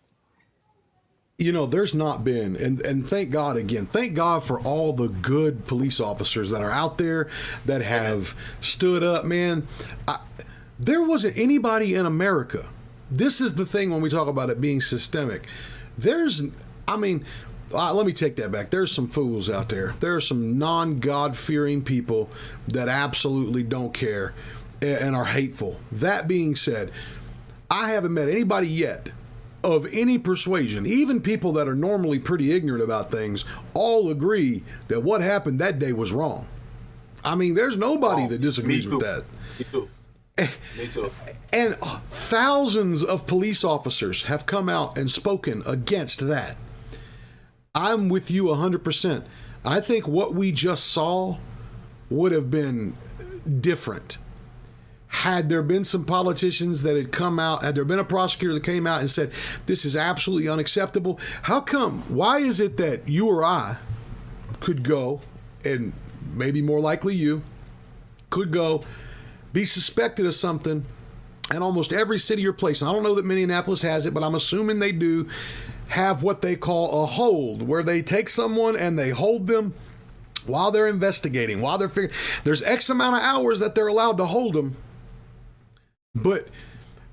Speaker 1: There's not been, and thank God again, thank God for all the good police officers that are out there that have stood up, man. There wasn't anybody in America. This is the thing when we talk about it being systemic. Let me take that back. There's some fools out there. There are some non-God-fearing people that absolutely don't care and are hateful. That being said, I haven't met anybody yet of any persuasion, even people that are normally pretty ignorant about things, all agree that what happened that day was wrong. I mean, there's nobody that disagrees with that.
Speaker 2: Me too. Me too.
Speaker 1: And thousands of police officers have come out and spoken against that. I'm with you 100%. I think what we just saw would have been different had there been some politicians that had come out, had there been a prosecutor that came out and said, this is absolutely unacceptable. How come? Why is it that you or I could go, and maybe more likely you, could go be suspected of something, and almost every city or place, and I don't know that Minneapolis has it, but I'm assuming they do, have what they call a hold, where they take someone and they hold them while they're investigating, while they're figuring, there's X amount of hours that they're allowed to hold them. But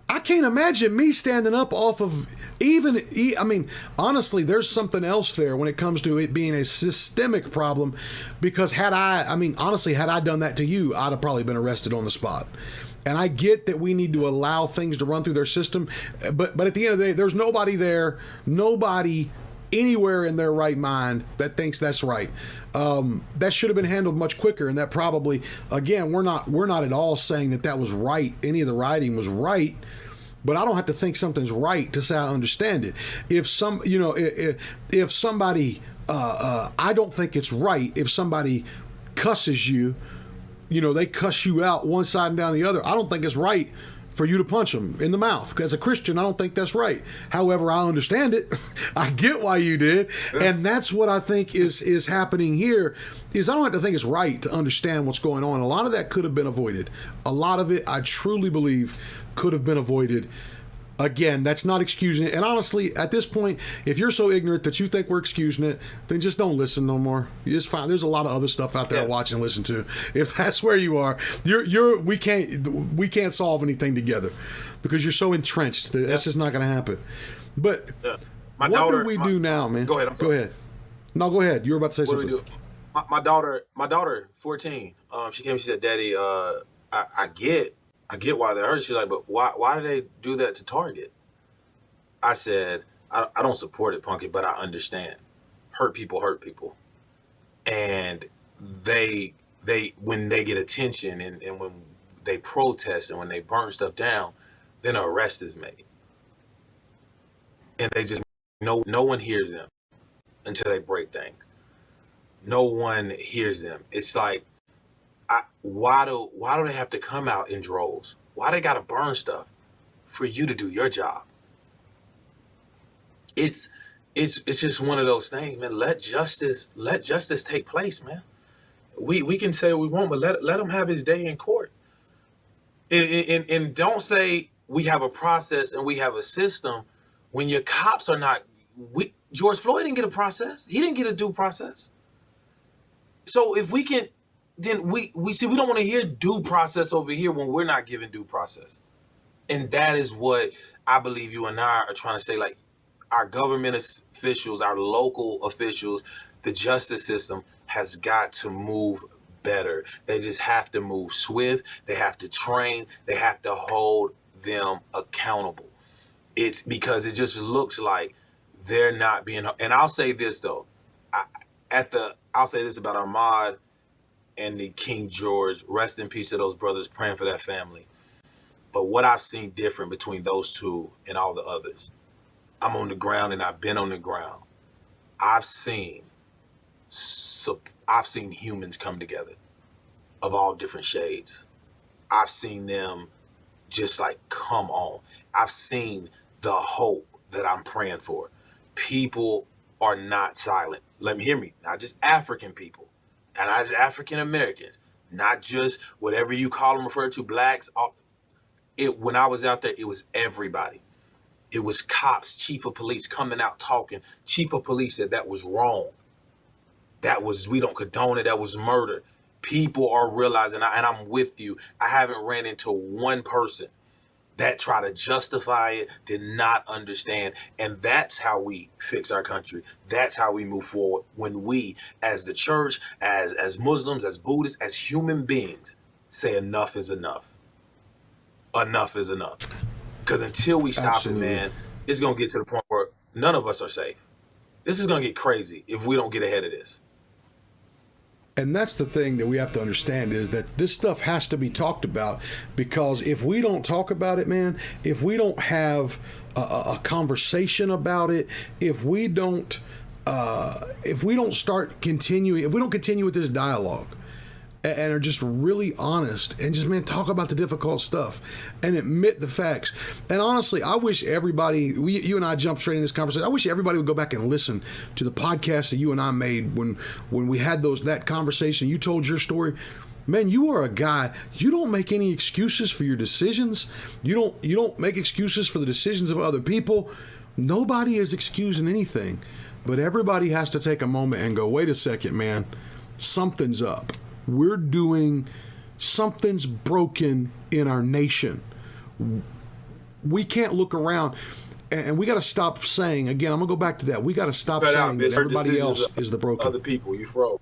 Speaker 1: I can't imagine me standing up off of I mean, honestly, there's something else there when it comes to it being a systemic problem, because had I done that to you, I'd have probably been arrested on the spot. And I get that we need to allow things to run through their system, but at the end of the day, there's nobody there, nobody anywhere in their right mind that thinks that's right. That should have been handled much quicker, and that probably, again, we're not at all saying that was right. Any of the writing was right, but I don't have to think something's right to say I understand it. If somebody, I don't think it's right if somebody cusses you, they cuss you out one side and down the other. I don't think it's right for you to punch them in the mouth. As a Christian, I don't think that's right. However, I understand it. I get why you did. And that's what I think is happening here, is I don't have to think it's right to understand what's going on. A lot of that could have been avoided. A lot of it, I truly believe, could have been avoided. Again, that's not excusing it. And honestly, at this point, if you're so ignorant that you think we're excusing it, then just don't listen no more. It's fine. There's a lot of other stuff out there to watch and listen to. If that's where you are, we can't solve anything together because you're so entrenched that that's just not going to happen. But what do we do now, man?
Speaker 2: Go ahead.
Speaker 1: Go ahead. No, go ahead. You were about to say something.
Speaker 2: What do we do? My daughter, 14. She came. She said, "Daddy, I get why they're hurt." She's like, "But why do they do that to Target?" I said, I don't support it, Punky, but I understand. Hurt people. And they when they get attention and when they protest and when they burn stuff down, then an arrest is made. And they just, no one hears them until they break things. No one hears them. It's like, why do they have to come out in droves? Why they gotta burn stuff for you to do your job? It's just one of those things, man. Let justice take place, man. We can say what we want, but let him have his day in court. And don't say we have a process and we have a system when your cops are not. George Floyd didn't get a process. He didn't get a due process. So if we can. Then we don't want to hear due process over here when we're not given due process. And that is what I believe you and I are trying to say. Like, our government officials, our local officials, the justice system has got to move better. They just have to move swift. They have to train. They have to hold them accountable. It's because it just looks like they're not being. And I'll say this though, I'll say this about Ahmaud and the King George. Rest in peace to those brothers, praying for that family. But what I've seen different between those two and all the others, I'm on the ground and I've been on the ground. I've seen humans come together of all different shades. I've seen them just like, come on. I've seen the hope that I'm praying for. People are not silent. Let me hear me. Not just African people. And not just African Americans, not just whatever you call them, refer to, blacks. When I was out there, it was everybody. It was cops, chief of police coming out talking. Chief of police said that was wrong. We don't condone it. That was murder. People are realizing, and I'm with you. I haven't ran into one person that tried to justify it, did not understand. And that's how we fix our country. That's how we move forward. When we, as the church, as Muslims, as Buddhists, as human beings, say enough is enough. Enough is enough. Because until we stop Absolutely. It, man, it's going to get to the point where none of us are safe. This is going to get crazy if we don't get ahead of this.
Speaker 1: And that's the thing that we have to understand, is that this stuff has to be talked about, because if we don't talk about it, man, if we don't have a conversation about it, if we don't continue with this dialogue and are just really honest and just, man, talk about the difficult stuff and admit the facts. And honestly, I wish everybody, you and I jumped straight in this conversation, I wish everybody would go back and listen to the podcast that you and I made when we had that conversation. You told your story. Man, you are a guy, you don't make any excuses for your decisions. You don't make excuses for the decisions of other people. Nobody is excusing anything, but everybody has to take a moment and go, wait a second, man, something's up. Something's broken in our nation. We can't look around, and we got to stop saying, again, I'm going to go back to that. We got to stop saying that everybody else is the broken.
Speaker 2: Other people, you froze.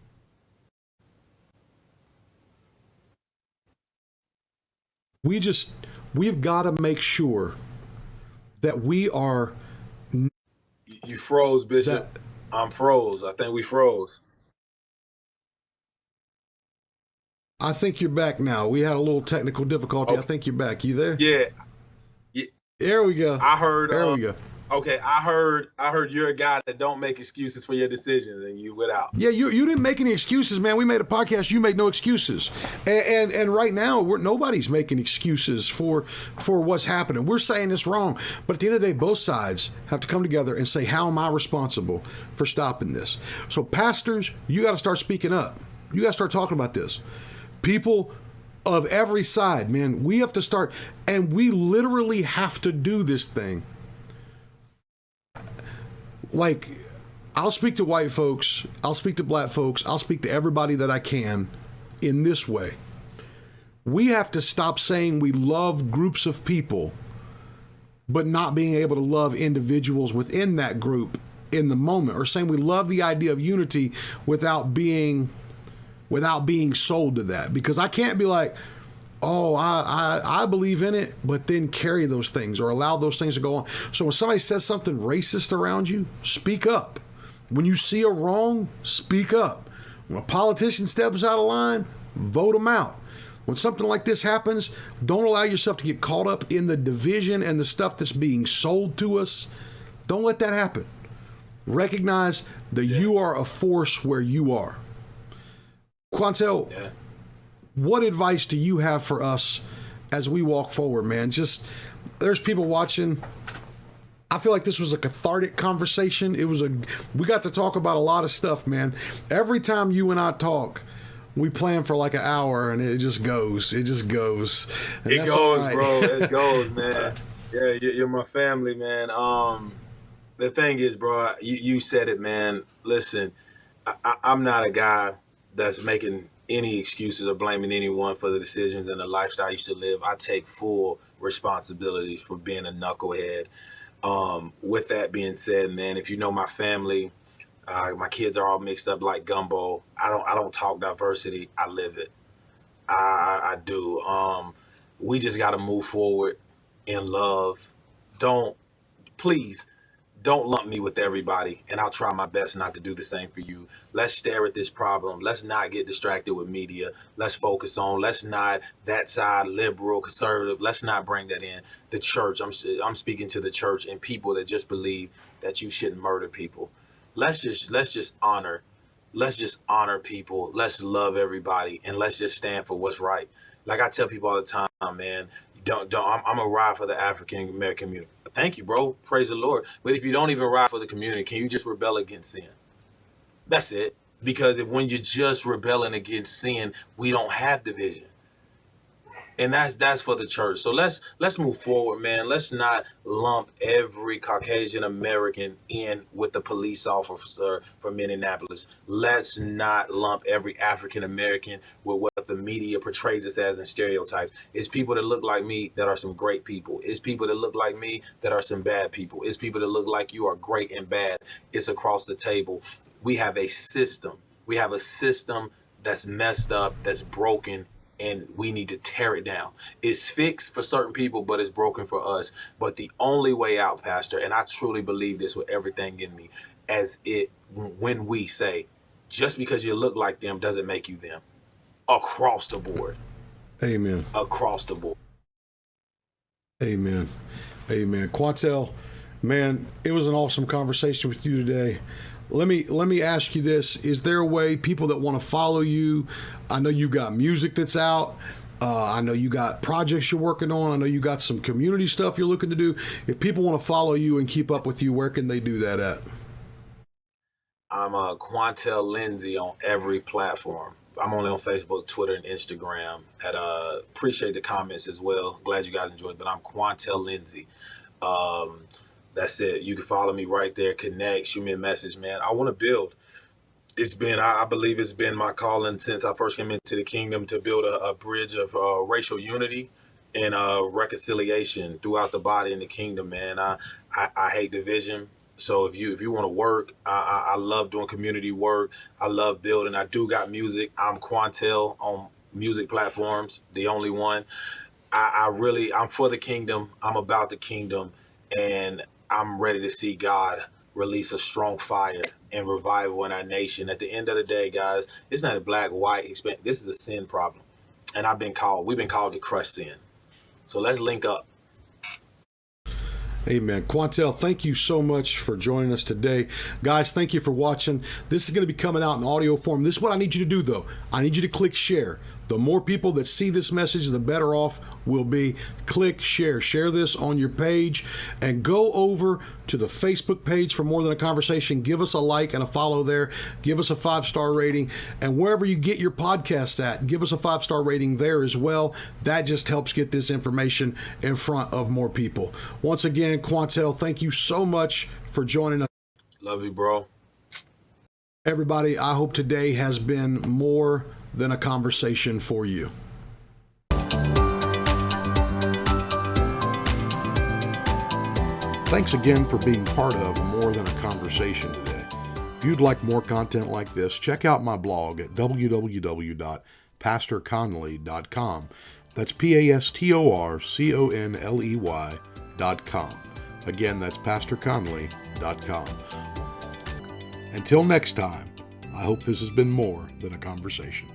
Speaker 1: We've got to make sure that we are.
Speaker 2: You froze, Bishop. I'm froze. I think we froze.
Speaker 1: I think you're back now. We had a little technical difficulty.
Speaker 2: Okay.
Speaker 1: I think you're back. You there?
Speaker 2: Yeah.
Speaker 1: There we go.
Speaker 2: I heard.
Speaker 1: There we go.
Speaker 2: Okay, I heard you're a guy that don't make excuses for your decisions, and you went out.
Speaker 1: Yeah, you didn't make any excuses, man. We made a podcast. You made no excuses, and right now nobody's making excuses for what's happening. We're saying it's wrong, but at the end of the day, both sides have to come together and say, how am I responsible for stopping this? So, pastors, you got to start speaking up. You got to start talking about this. People of every side, man, we have to start, and we literally have to do this thing. Like, I'll speak to white folks, I'll speak to black folks, I'll speak to everybody that I can in this way. We have to stop saying we love groups of people, but not being able to love individuals within that group in the moment, or saying we love the idea of unity without being sold to that. Because I can't be like, oh, I believe in it, but then carry those things or allow those things to go on. So when somebody says something racist around you, speak up. When you see a wrong, speak up. When a politician steps out of line, vote them out. When something like this happens, don't allow yourself to get caught up in the division and the stuff that's being sold to us. Don't let that happen. Recognize that you are a force where you are. Quantel, what advice do you have for us as we walk forward, man? Just, there's people watching. I feel like this was a cathartic conversation. We got to talk about a lot of stuff, man. Every time you and I talk, we plan for like an hour and it just goes. And
Speaker 2: it goes, right. Bro. It goes, man. Yeah, you're my family, man. The thing is, bro, you said it, man. Listen, I'm not a guy that's making any excuses or blaming anyone for the decisions and the lifestyle I used to live. I take full responsibility for being a knucklehead. With that being said, man, if you know my family, my kids are all mixed up like gumbo. I don't talk diversity. I live it. I do. We just got to move forward in love. Please don't lump me with everybody, and I'll try my best not to do the same for you. Let's stare at this problem. Let's not get distracted with media. Let's focus on, let's not that side, liberal, conservative. Let's not bring that in. The church, I'm speaking to the church and people that just believe that you shouldn't murder people. Let's just honor people. Let's love everybody, and let's just stand for what's right. Like I tell people all the time, man, I'm a ride for the African American community. Thank you, bro. Praise the Lord. But if you don't even ride for the community, can you just rebel against sin? That's it. Because when you're just rebelling against sin, we don't have division. And that's for the church. So let's move forward, man. Let's not lump every Caucasian American in with the police officer from Minneapolis. Let's not lump every African American with what the media portrays us as in stereotypes. It's people that look like me that are some great people. It's people that look like me that are some bad people. It's people that look like you are great and bad. It's across the table. We have a system. We have a system that's messed up, that's broken, and we need to tear it down. It's fixed for certain people, but it's broken for us. But the only way out, Pastor, and I truly believe this with everything in me, when we say, just because you look like them doesn't make you them. Across the board.
Speaker 1: Amen.
Speaker 2: Across the board.
Speaker 1: Amen. Amen. Quantel, man, it was an awesome conversation with you today. Let me ask you this. Is there a way people that want to follow you? I know you got music that's out. I know you got projects you're working on. I know you got some community stuff you're looking to do. If people want to follow you and keep up with you, where can they do that at?
Speaker 2: I'm Quantel Lindsey on every platform. I'm only on Facebook, Twitter, and Instagram. Appreciate the comments as well. Glad you guys enjoyed. But I'm Quantel Lindsey. That's it. You can follow me right there. Connect. Shoot me a message, man. I want to build. I believe it's been my calling since I first came into the kingdom to build a bridge of racial unity and reconciliation throughout the body in the kingdom, man. I hate division. So if you want to work, I love doing community work. I love building. I do got music. I'm Quantel on music platforms, the only one. I'm for the kingdom. I'm about the kingdom, and I'm ready to see God release a strong fire and revival in our nation. At the end of the day, guys, it's not a black, white, this is a sin problem. And we've been called to crush sin. So let's link up.
Speaker 1: Amen. Quantel, thank you so much for joining us today. Guys, thank you for watching. This is going to be coming out in audio form. This is what I need you to do, though. I need you to click share. The more people that see this message, the better off we'll be. Click share. Share this on your page and go over to the Facebook page for More Than a Conversation. Give us a like and a follow there. Give us a 5-star rating. And wherever you get your podcasts at, give us a 5-star rating there as well. That just helps get this information in front of more people. Once again, Quantel, thank you so much for joining us.
Speaker 2: Love you, bro.
Speaker 1: Everybody, I hope today has been more than a conversation for you. Thanks again for being part of More Than a Conversation today. If you'd like more content like this, check out my blog at www.pastorconley.com. That's PastorConley.com. Again, that's PastorConley.com. Until next time, I hope this has been more than a conversation.